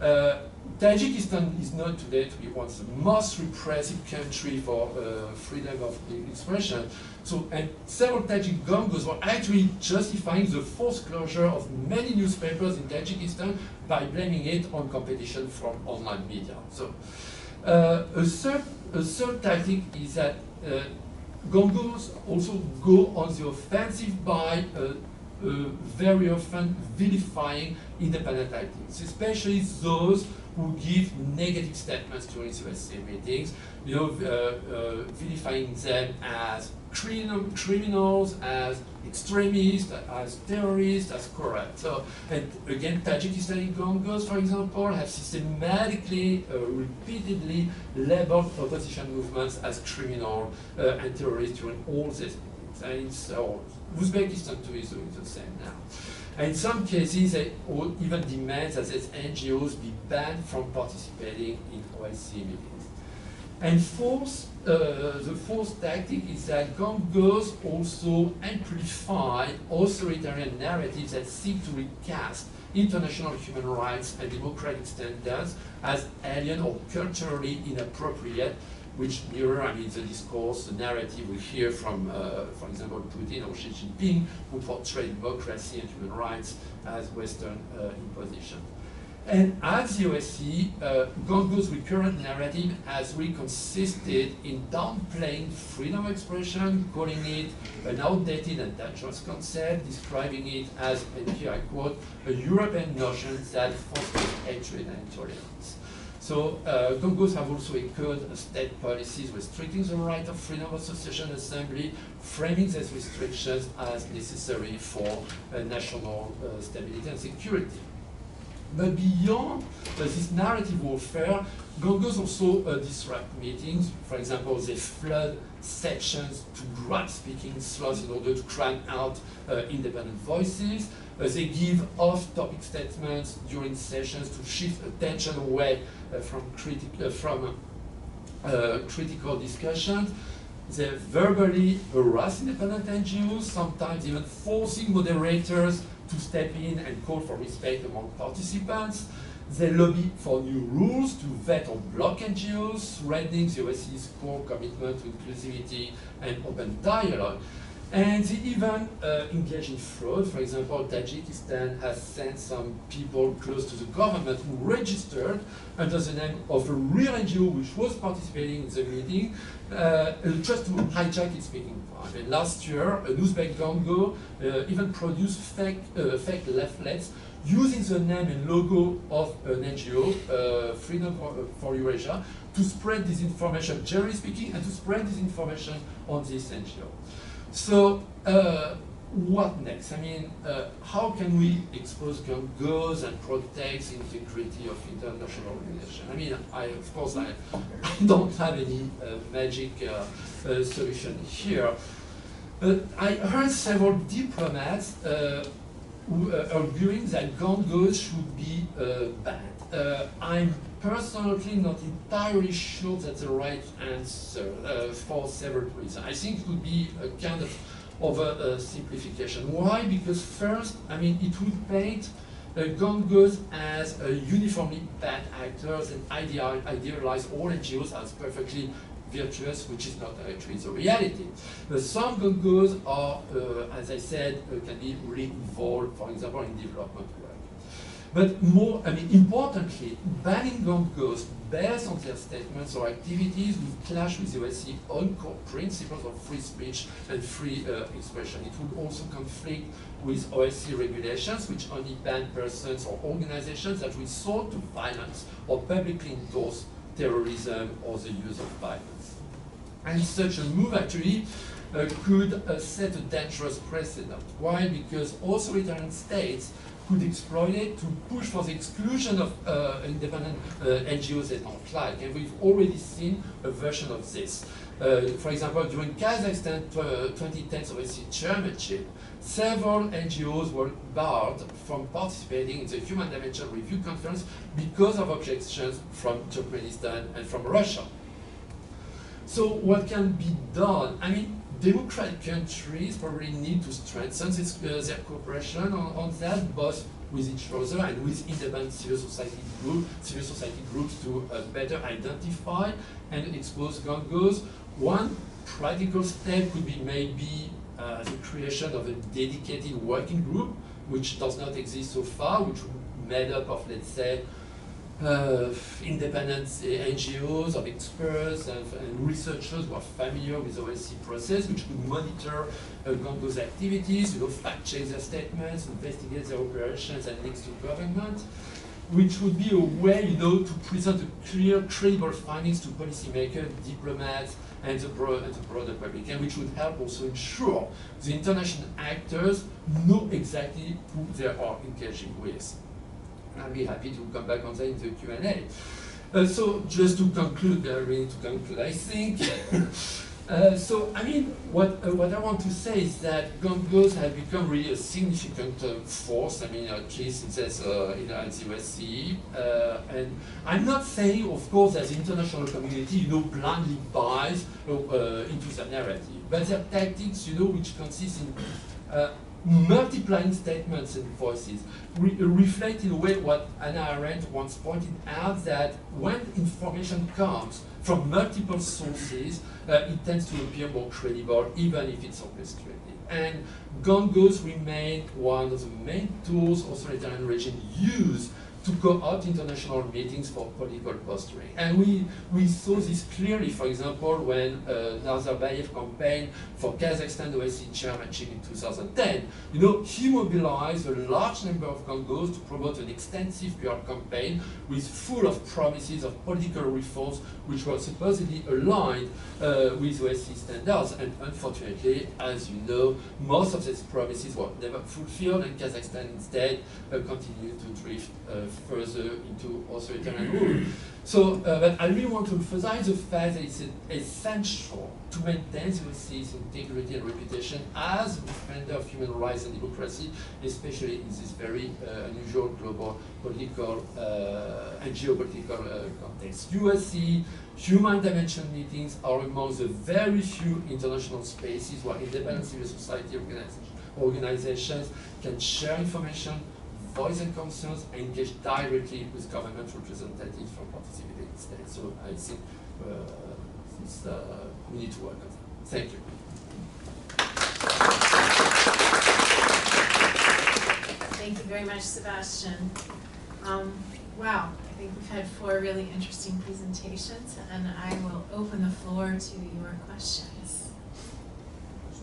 Tajikistan is known today to be one of the most repressive country for freedom of expression. So, and several Tajik GONGOs were actually justifying the forced closure of many newspapers in Tajikistan by blaming it on competition from online media. So, a third tactic is that GONGOs also go on the offensive by very often vilifying independent activists, especially those who give negative statements during the OSCE meetings, you know, vilifying them as criminals, as extremists, as terrorists, as corrupt. So, and again, Tajikistani GONGOs, for example, have systematically, repeatedly labeled opposition movements as criminal and terrorist during all these meetings. And so, Uzbekistan too is doing the same now. And in some cases, they even demand that these NGOs be banned from participating in OSCE meetings. And fourth, the fourth tactic is that GONGOs also amplify authoritarian narratives that seek to recast international human rights and democratic standards as alien or culturally inappropriate, which mirror, I mean, the discourse, the narrative we hear from, for example, Putin or Xi Jinping, who portray democracy and human rights as Western imposition. And at the OSCE, GONGO's recurrent narrative has really consisted in downplaying freedom of expression, calling it an outdated and dangerous concept, describing it as, and here I quote, a European notion that fosters hatred and intolerance. So GONGOs have also echoed state policies restricting the right of freedom of association and assembly, framing these restrictions as necessary for national stability and security. But beyond this narrative warfare, GONGOs also disrupt meetings. For example, they flood sections to grab speaking slots in order to drown out independent voices. They give off-topic statements during sessions to shift attention away from critical discussions. They verbally harass independent NGOs, sometimes even forcing moderators to step in and call for respect among participants. They lobby for new rules to vet or block NGOs, threatening the OSCE's core commitment to inclusivity and open dialogue. And they even engage in fraud. For example, Tajikistan has sent some people close to the government who registered under the name of a real NGO which was participating in the meeting, just to hijack its speaking time. And last year, an Uzbek GONGO even produced fake leaflets using the name and logo of an NGO, Freedom for Eurasia, to spread disinformation, generally speaking, and to spread disinformation on this NGO. So, what next? I mean, how can we expose GONGOs and protect the integrity of international relations? I mean, of course, I don't have any magic solution here. But I heard several diplomats arguing that GONGOs should be banned. I'm personally not entirely sure that's the right answer for several reasons. I think it would be a kind of oversimplification. Why? Because first, I mean, it would paint GONGOs as uniformly bad actors and idealize all NGOs as perfectly virtuous, which is not actually the reality. Some GONGOs are, as I said, can be really involved, for example, in development work. But more, I mean, importantly, banning GONGOs based on their statements or activities would clash with the OSCE's own core principles of free speech and free expression. It would also conflict with OSCE regulations, which only ban persons or organizations that resort to violence or publicly endorse terrorism or the use of violence. And such a move actually could set a dangerous precedent. Why? Because authoritarian states could exploit it to push for the exclusion of independent NGOs they don't like. And we've already seen a version of this. For example, during Kazakhstan 2010 OSCE chairmanship, several NGOs were barred from participating in the Human Dimension Review Conference because of objections from Turkmenistan and from Russia. So what can be done? I mean, democratic countries probably need to strengthen their cooperation on that, both with each other and with independent civil society groups to better identify and expose GONGOs. One practical step could be maybe the creation of a dedicated working group, which does not exist so far, which made up of, let's say, independent NGOs, of experts and researchers who are familiar with the OSCE process, which could monitor GONGOs' activities, fact check their statements, investigate their operations and links to government, which would be a way, to present a clear, credible findings to policymakers, diplomats, and the broader public, and which would help also ensure the international actors know exactly who they are engaging with. I'll be happy to come back on that in the Q&A. So just to conclude, I think. What I want to say is that GONGOs have become really a significant force. At least it says in the OSCE. And I'm not saying, of course, that the international community, blindly buys into the narrative, but their tactics, which consist in multiplying statements and voices, reflect in a way what Hannah Arendt once pointed out, that when information comes from multiple sources, it tends to appear more credible, even if it's orchestrated. And GONGOs remain one of the main tools authoritarian regimes use to co-opt international meetings for political posturing. And we saw this clearly, for example, when Nazarbayev campaigned for Kazakhstan OSCE chairmanship in 2010. He mobilized a large number of GONGOs to promote an extensive PR campaign with full of promises of political reforms which were supposedly aligned with OSCE standards. And unfortunately, as you know, most of these promises were never fulfilled, and Kazakhstan instead continued to drift further into authoritarian rule. So, but I really want to emphasize the fact that it's essential to maintain the OSCE's integrity and reputation as a defender of human rights and democracy, especially in this very unusual global political and geopolitical context. OSCE human dimension meetings are among the very few international spaces where independent civil society organizations can share information, voice their concerns, and engage directly with government representatives from participating states. So I think we need to work on that. Thank you. Thank you very much, Sebastien. Wow, I think we've had 4 really interesting presentations, and I will open the floor to your questions.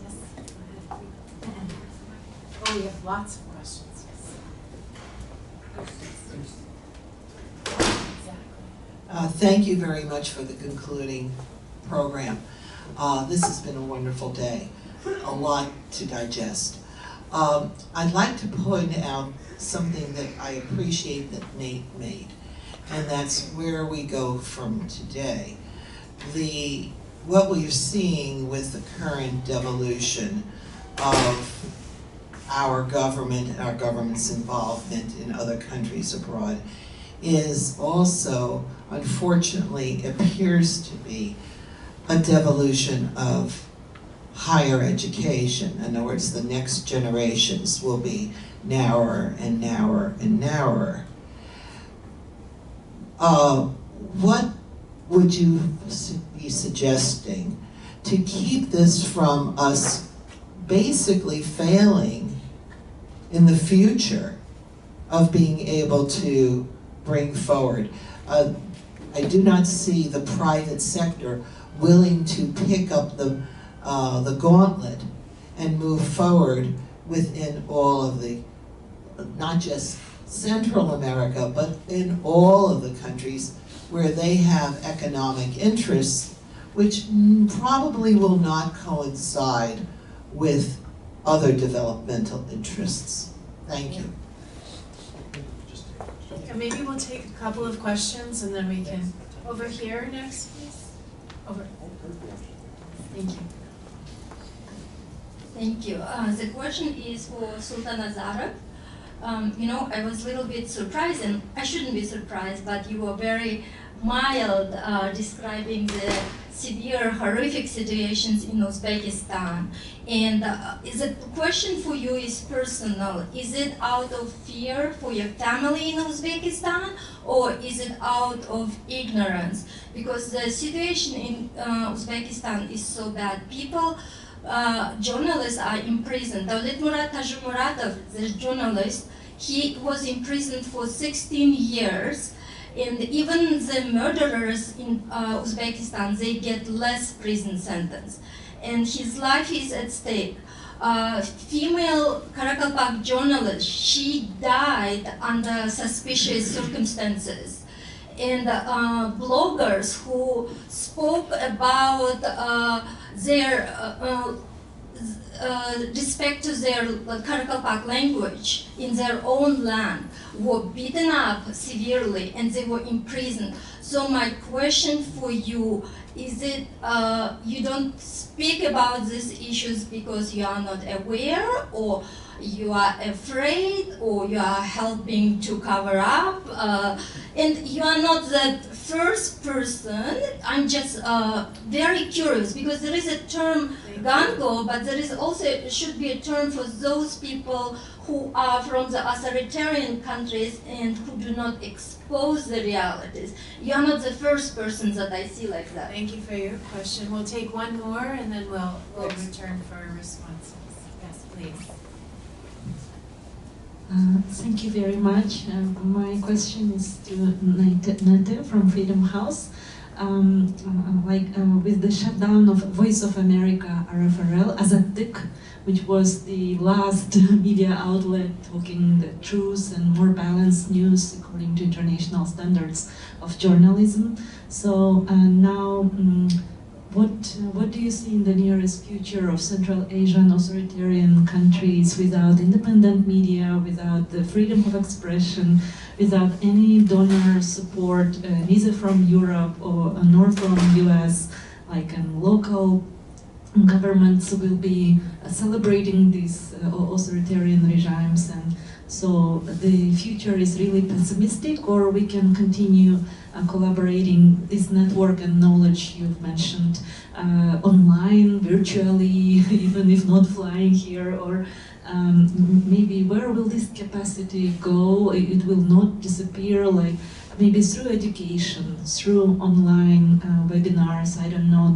Yes, go ahead. Oh, we have lots of questions, yes. Exactly. Thank you very much for the concluding program. This has been a wonderful day, a lot to digest. I'd like to point out something that I appreciate that Nate made, and that's where we go from today. What we're seeing with the current evolution of our government and our government's involvement in other countries abroad is also, unfortunately, appears to be a devolution of higher education. In other words, the next generations will be narrower and narrower and narrower. What would you be suggesting to keep this from us basically failing in the future of being able to bring forward? I do not see the private sector willing to pick up the gauntlet and move forward within all of the, not just Central America, but in all of the countries where they have economic interests, which probably will not coincide with other developmental interests. Thank you. And maybe we'll take a couple of questions and then we can, over here next, please. Over. Thank you. Thank you. The question is for Sultonnazarov. I was a little bit surprised, and I shouldn't be surprised, but you were very mild describing the severe, horrific situations in Uzbekistan. And the question for you is personal. Is it out of fear for your family in Uzbekistan, or is it out of ignorance? Because the situation in Uzbekistan is so bad. People, journalists are imprisoned. Davlet Murat Tajimuratov, the journalist, he was imprisoned for 16 years. And even the murderers in Uzbekistan, they get less prison sentence. And his life is at stake. Female Karakalpak journalist, she died under suspicious circumstances. And bloggers who spoke about their respect to their Karakalpak language in their own land were beaten up severely and they were imprisoned. So my question for you is it you don't speak about these issues because you are not aware, or you are afraid, or you are helping to cover up, and you are not the first person. I'm just very curious because there is a term GONGO, but there is also should be a term for those people who are from the authoritarian countries and who do not expose the realities. You are not the first person that I see like that. Thank you for your question. We'll take one more and then we'll return for responses. Yes, please. Thank you very much. My question is to Nate from Freedom House. With the shutdown of Voice of America, RFRL, Azatik, which was the last media outlet talking the truth and more balanced news according to international standards of journalism. So now, what do you see in the nearest future of Central Asian authoritarian countries without independent media, without the freedom of expression, without any donor support, neither from Europe nor from US, local governments will be celebrating these authoritarian regimes, and so the future is really pessimistic, or we can continue collaborating this network and knowledge you've mentioned online, virtually, even if not flying here, or maybe where will this capacity go? It will not disappear, maybe through education, through online webinars, I don't know,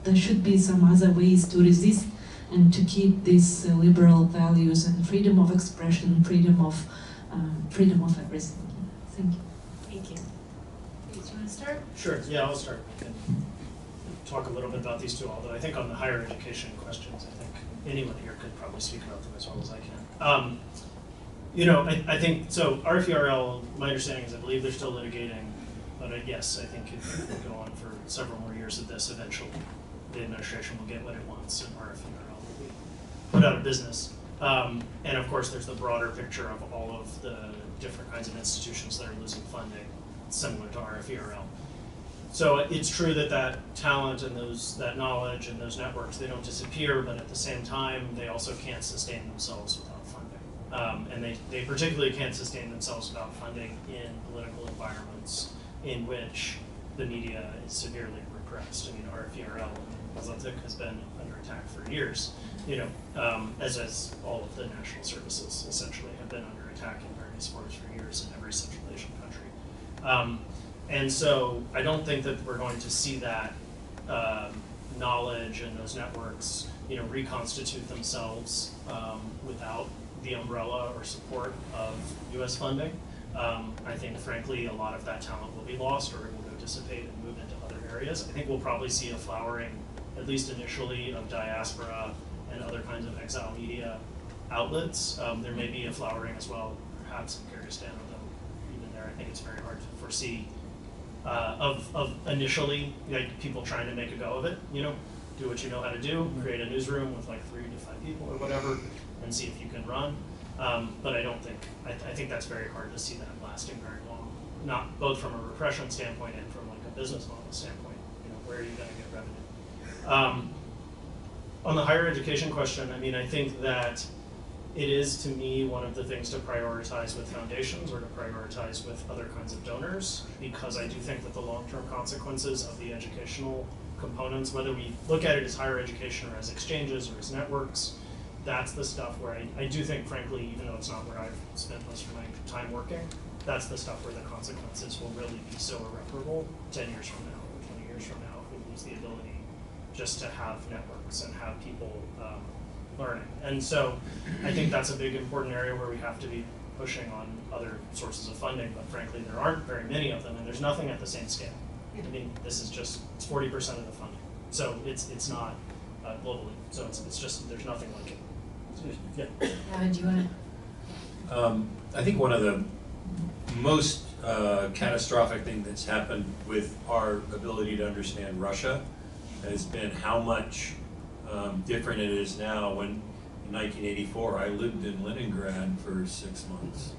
there should be some other ways to resist and to keep these liberal values and freedom of expression, freedom of everything. Thank you. Thank you. Do you want to start? Sure, yeah, I'll start. I can talk a little bit about these two, although I think on the higher education questions, I think anyone here could probably speak about them as well as I can. I think, so RFERL, my understanding is I believe they're still litigating, but yes, I think it will go on for several more years of this eventually. The administration will get what it wants and RFERL will be put out of business. And of course, there's the broader picture of all of the different kinds of institutions that are losing funding, similar to RFERL. So it's true that that talent and that knowledge and those networks, they don't disappear, but at the same time, they also can't sustain themselves without funding. And they particularly can't sustain themselves without funding in political environments in which the media is severely repressed. I mean, RFERL has been under attack for years, as all of the national services essentially have been under attack in various forms for years in every Central Asian country. And so I don't think that we're going to see that knowledge and those networks, reconstitute themselves without the umbrella or support of US funding. I think, frankly, a lot of that talent will be lost, or it will go dissipate and move into other areas. I think we'll probably see a flowering, at least initially, of diaspora and other kinds of exile media outlets. There may be a flowering as well, perhaps in Kyrgyzstan, although even there I think it's very hard to foresee of initially, people trying to make a go of it, do what you know how to do, create a newsroom with 3 to 5 people or whatever, and see if you can run. But I don't think, I think that's very hard to see that lasting very long, not both from a repression standpoint and from a business model standpoint. Where are you going to get revenue? On the higher education question, I think that it is, to me, one of the things to prioritize with foundations or to prioritize with other kinds of donors, because I do think that the long-term consequences of the educational components, whether we look at it as higher education or as exchanges or as networks. That's the stuff where I do think, frankly, even though it's not where I've spent most of my time working, that's the stuff where the consequences will really be so irreparable 10 years from now or 20 years from now if we lose the ability just to have networks and have people learning. And so I think that's a big important area where we have to be pushing on other sources of funding, but frankly there aren't very many of them and there's nothing at the same scale. I mean, this is just, it's 40% of the funding. So it's not globally, so it's just, there's nothing like it. Yeah. Gavin, do you want to? I think one of the most catastrophic thing that's happened with our ability to understand Russia has been how much different it is now. When in 1984 I lived in Leningrad for 6 months.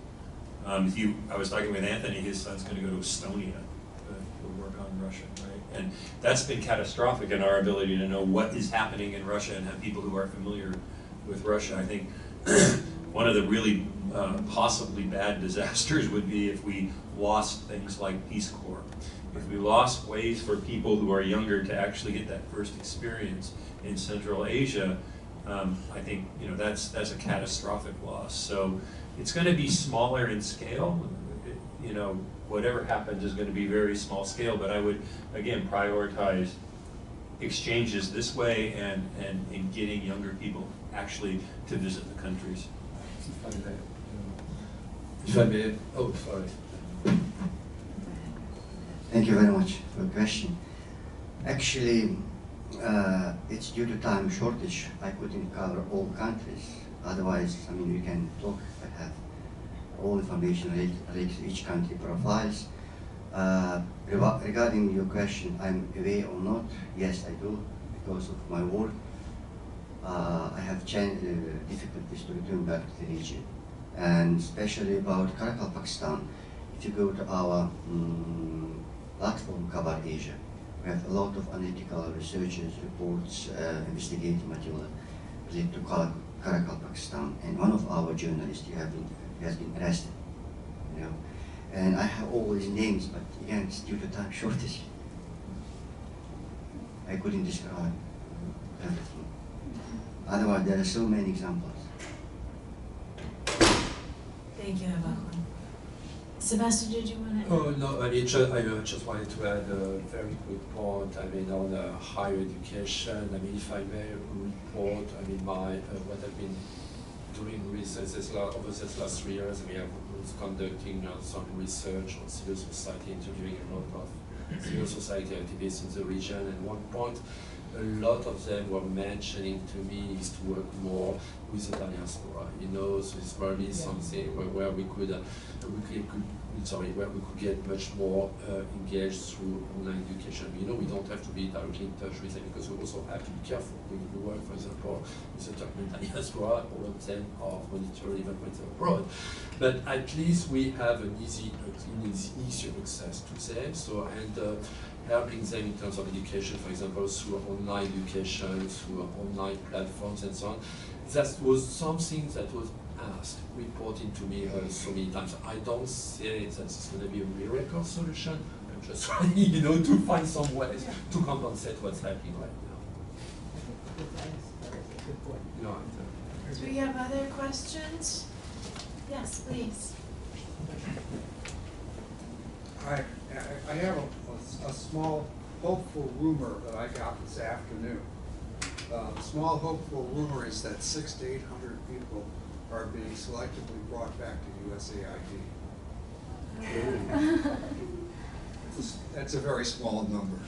I was talking with Anthony, his son's going to go to Estonia to work on Russia, right? And that's been catastrophic in our ability to know what is happening in Russia and have people who are familiar with Russia. I think one of the really possibly bad disasters would be if we lost things like Peace Corps. If we lost ways for people who are younger to actually get that first experience in Central Asia, I think that's a catastrophic loss. So it's going to be smaller in scale. Whatever happens is going to be very small scale. But I would again prioritize exchanges this way and in getting younger people actually to visit the countries. If I may, oh, sorry. Thank you very much for the question. Actually, it's due to time shortage. I couldn't cover all countries. Otherwise, I mean, we can talk. I have all information related to each country profiles. Regarding your question, I'm away or not? Yes, I do, because of my work. I have difficulties to return back to the region, and especially about Karakal, Pakistan. If you go to our platform, Cover Asia, we have a lot of analytical researches, reports, investigative material related to Karakal, Pakistan, and one of our journalists has been arrested. And I have all these names, but again, it's due to time shortage. I couldn't describe everything. Otherwise, there are so many examples. Thank you, Abakhon. Sebastien, did you want to? Oh, no, I just wanted to add a very quick point. On higher education, if I may report, my what I've been doing research over this last 3 years, we have conducting some research on civil society, interviewing a lot of civil society activists in the region, and one point a lot of them were mentioning to me is to work more with the diaspora. So it's probably something where we could get much more engaged through online education. We don't have to be directly in touch with them, because we also have to be careful. We work, for example, with the Turkmen diaspora. All of them are monitored even when they're abroad. But at least we have an easier access to them. Helping them in terms of education, for example, through online education, through online platforms and so on. That was something that was asked, reported to me so many times. I don't say that it's going to be a miracle solution. I'm just trying, to find some ways to compensate what's happening right now. Do we have other questions? Yes, please. I have a small hopeful rumor that I got this afternoon. The small hopeful rumor is that 600 to 800 people are being selectively brought back to USAID. That's a very small number.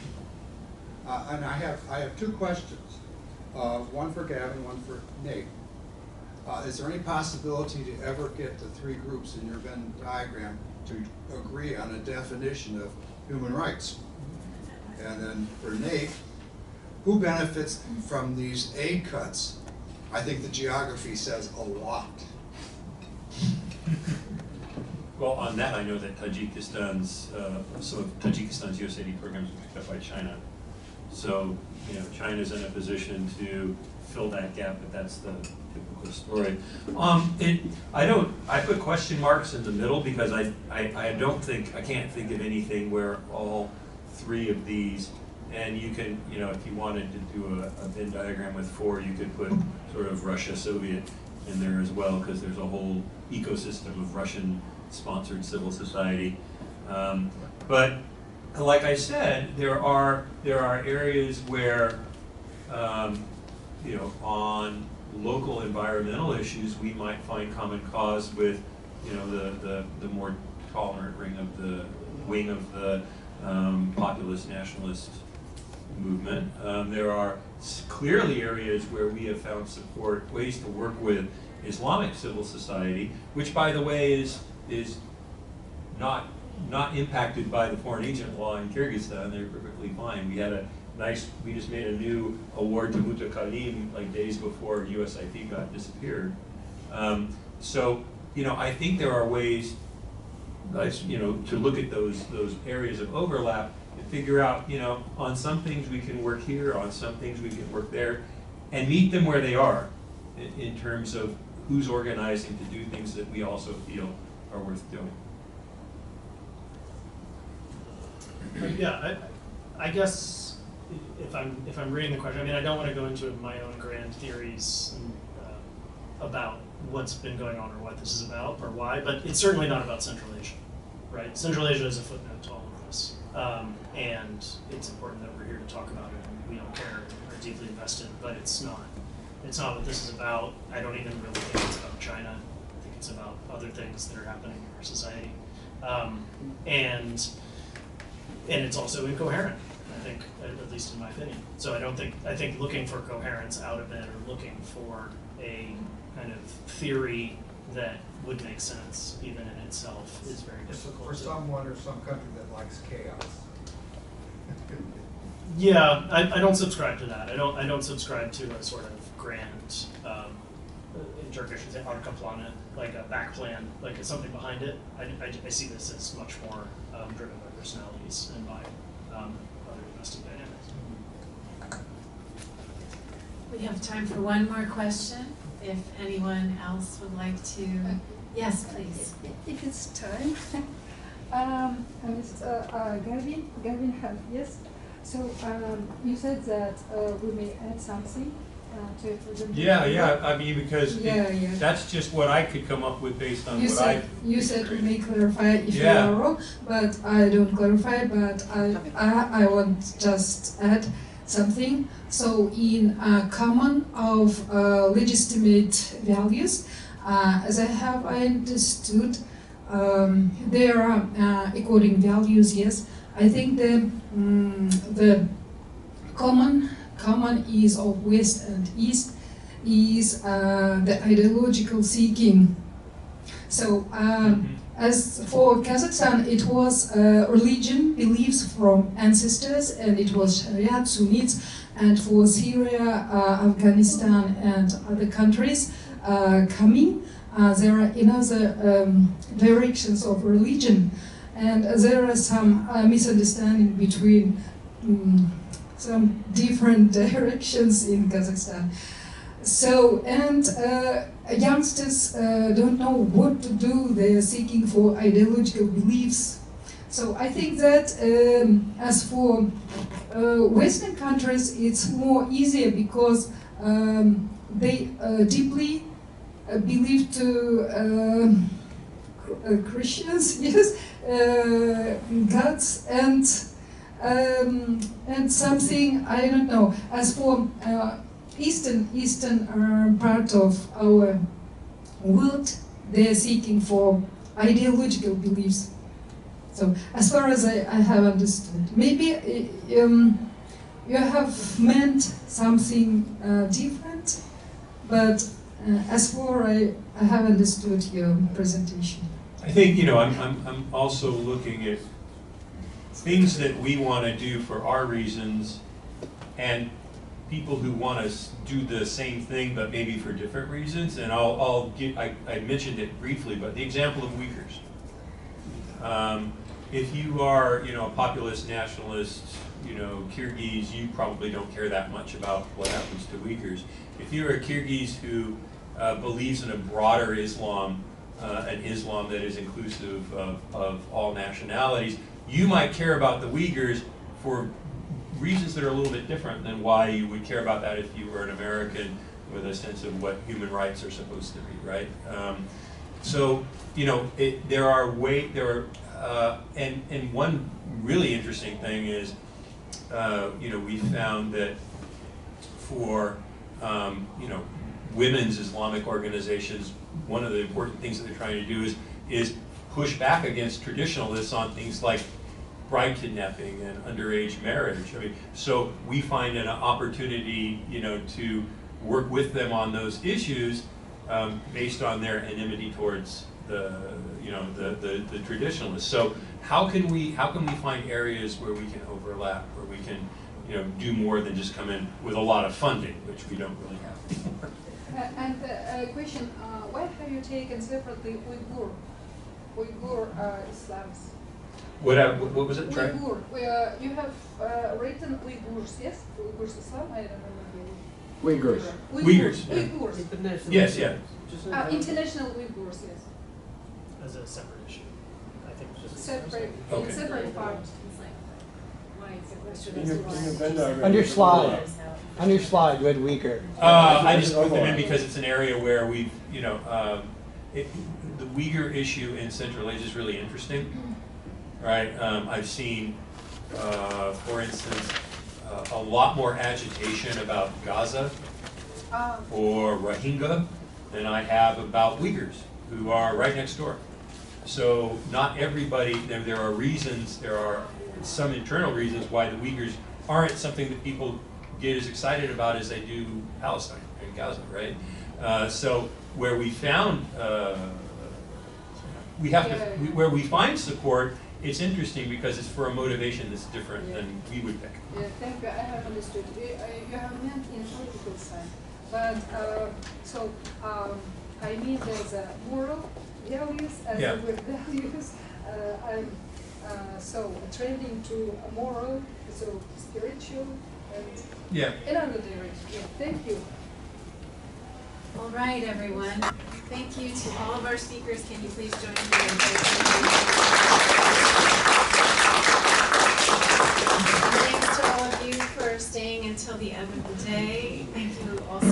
And I have two questions. One for Gavin, one for Nate. Is there any possibility to ever get the three groups in your Venn diagram to agree on a definition of human rights? And then for Nate, who benefits from these aid cuts? I think the geography says a lot. Well, on that, I know that Tajikistan's Tajikistan's USAID programs were picked up by China. So, China's in a position to fill that gap, but that's the typical story. I put question marks in the middle because I can't think of anything where all three of these And you can, you know, if you wanted to do a Venn diagram with 4, you could put sort of Russia, Soviet in there as well, because there's a whole ecosystem of Russian-sponsored civil society. But like I said, there are areas where, you know, on local environmental issues, we might find common cause with, you know, the more tolerant wing of the populist nationalist movement. There are clearly areas where we have found support, ways to work with Islamic civil society, which, by the way, is not impacted by the foreign agent law in Kyrgyzstan. They're perfectly fine. We just made a new award to Mutakalim like days before USIP got disappeared. So, you know, I think there are ways, you know, to look at those areas of overlap and figure out, you know, on some things we can work here, on some things we can work there, and meet them where they are in terms of who's organizing to do things that we also feel are worth doing. Yeah, I guess if I'm reading the question, I mean, I don't want to go into my own grand theories about what's been going on or what this is about or why, but it's certainly not about Central Asia, right? Central Asia is a footnote to all of this, and it's important that we're here to talk about it, and we don't care, we're deeply invested, but it's not what this is about. I don't even really think it's about China. I think it's about other things that are happening in our society, and it's also incoherent, I think, at least in my opinion. So I think looking for coherence out of it, or looking for a kind of theory that would make sense even in itself is very difficult. For someone or some country that likes chaos. Yeah, I don't subscribe to that. I don't subscribe to a sort of grand, in Turkish you say arka planı, like a back plan, like something behind it. I see this as much more driven by personalities and by other domestic dynamics. We have time for one more question. If anyone else would like to, yes, please. If it's time. And it's Gavin Helf, yes. So you said that we may add something to the presentation. Yeah. I mean, because that's just what I could come up with based on You said we may clarify if you are wrong, but I don't clarify. But I want just add something. So in common of legitimate values, as I have understood, there are according values. Yes, I think the common is of West and East is the ideological seeking. So as for Kazakhstan, it was religion, beliefs from ancestors, and it was Sharia, Sunnis, and for Syria, Afghanistan, and other countries coming, there are another directions of religion, and there are some misunderstanding between some different directions in Kazakhstan. So, and youngsters don't know what to do. They're seeking for ideological beliefs. So I think that as for Western countries, it's more easier because they deeply believe to Christians, yes, gods, and something, I don't know. As for Eastern part of our world, they're seeking for ideological beliefs. So as far as I have understood, maybe you have meant something different, but as far I have understood your presentation. I think, you know, I'm also looking at things that we want to do for our reasons, and people who want to do the same thing but maybe for different reasons. And I mentioned it briefly, but the example of Uyghurs. If you are, you know, a populist nationalist, you know, Kyrgyz, you probably don't care that much about what happens to Uyghurs. If you're a Kyrgyz who believes in a broader Islam, an Islam that is inclusive of all nationalities, you might care about the Uyghurs for reasons that are a little bit different than why you would care about that if you were an American with a sense of what human rights are supposed to be, right? So, you know, and one really interesting thing is, you know, we found that for, you know, women's Islamic organizations, one of the important things that they're trying to do is push back against traditionalists on things like bride kidnapping and underage marriage. I mean, so we find an opportunity, you know, to work with them on those issues based on their enmity towards the, you know, the traditionalists. So how can we find areas where we can overlap, where we can, you know, do more than just come in with a lot of funding, which we don't really have anymore. And a question, why have you taken separately Uyghur Islams? What was it? Uyghur. You have written Uyghurs, yes? Uyghurs Islam, I remember. Uyghurs. Uyghurs. Yes, yeah. International Uyghurs, yes. As a separate issue. I think it's just Separate, Okay. separate part. On your slide, you had Uyghur. I just put them in because it's an area where we've, you know, the Uyghur issue in Central Asia is really interesting, right? I've seen, for instance, a lot more agitation about Gaza or Rohingya than I have about Uyghurs, who are right next door. So not everybody, there are reasons, there are some internal reasons why the Uyghurs aren't something that people get as excited about as they do Palestine and Gaza, right? So where we found, where we find support, it's interesting because it's for a motivation that's different than we would pick. Yeah, thank you. I have understood. You have meant in political side, but I mean there's a moral values as Yeah. with values. I'm trending to a moral, so spiritual, and another direction. Yeah, thank you. All right, everyone. Thank you to all of our speakers. Can you please join me in thanks to all of you for staying until the end of the day. Thank you also.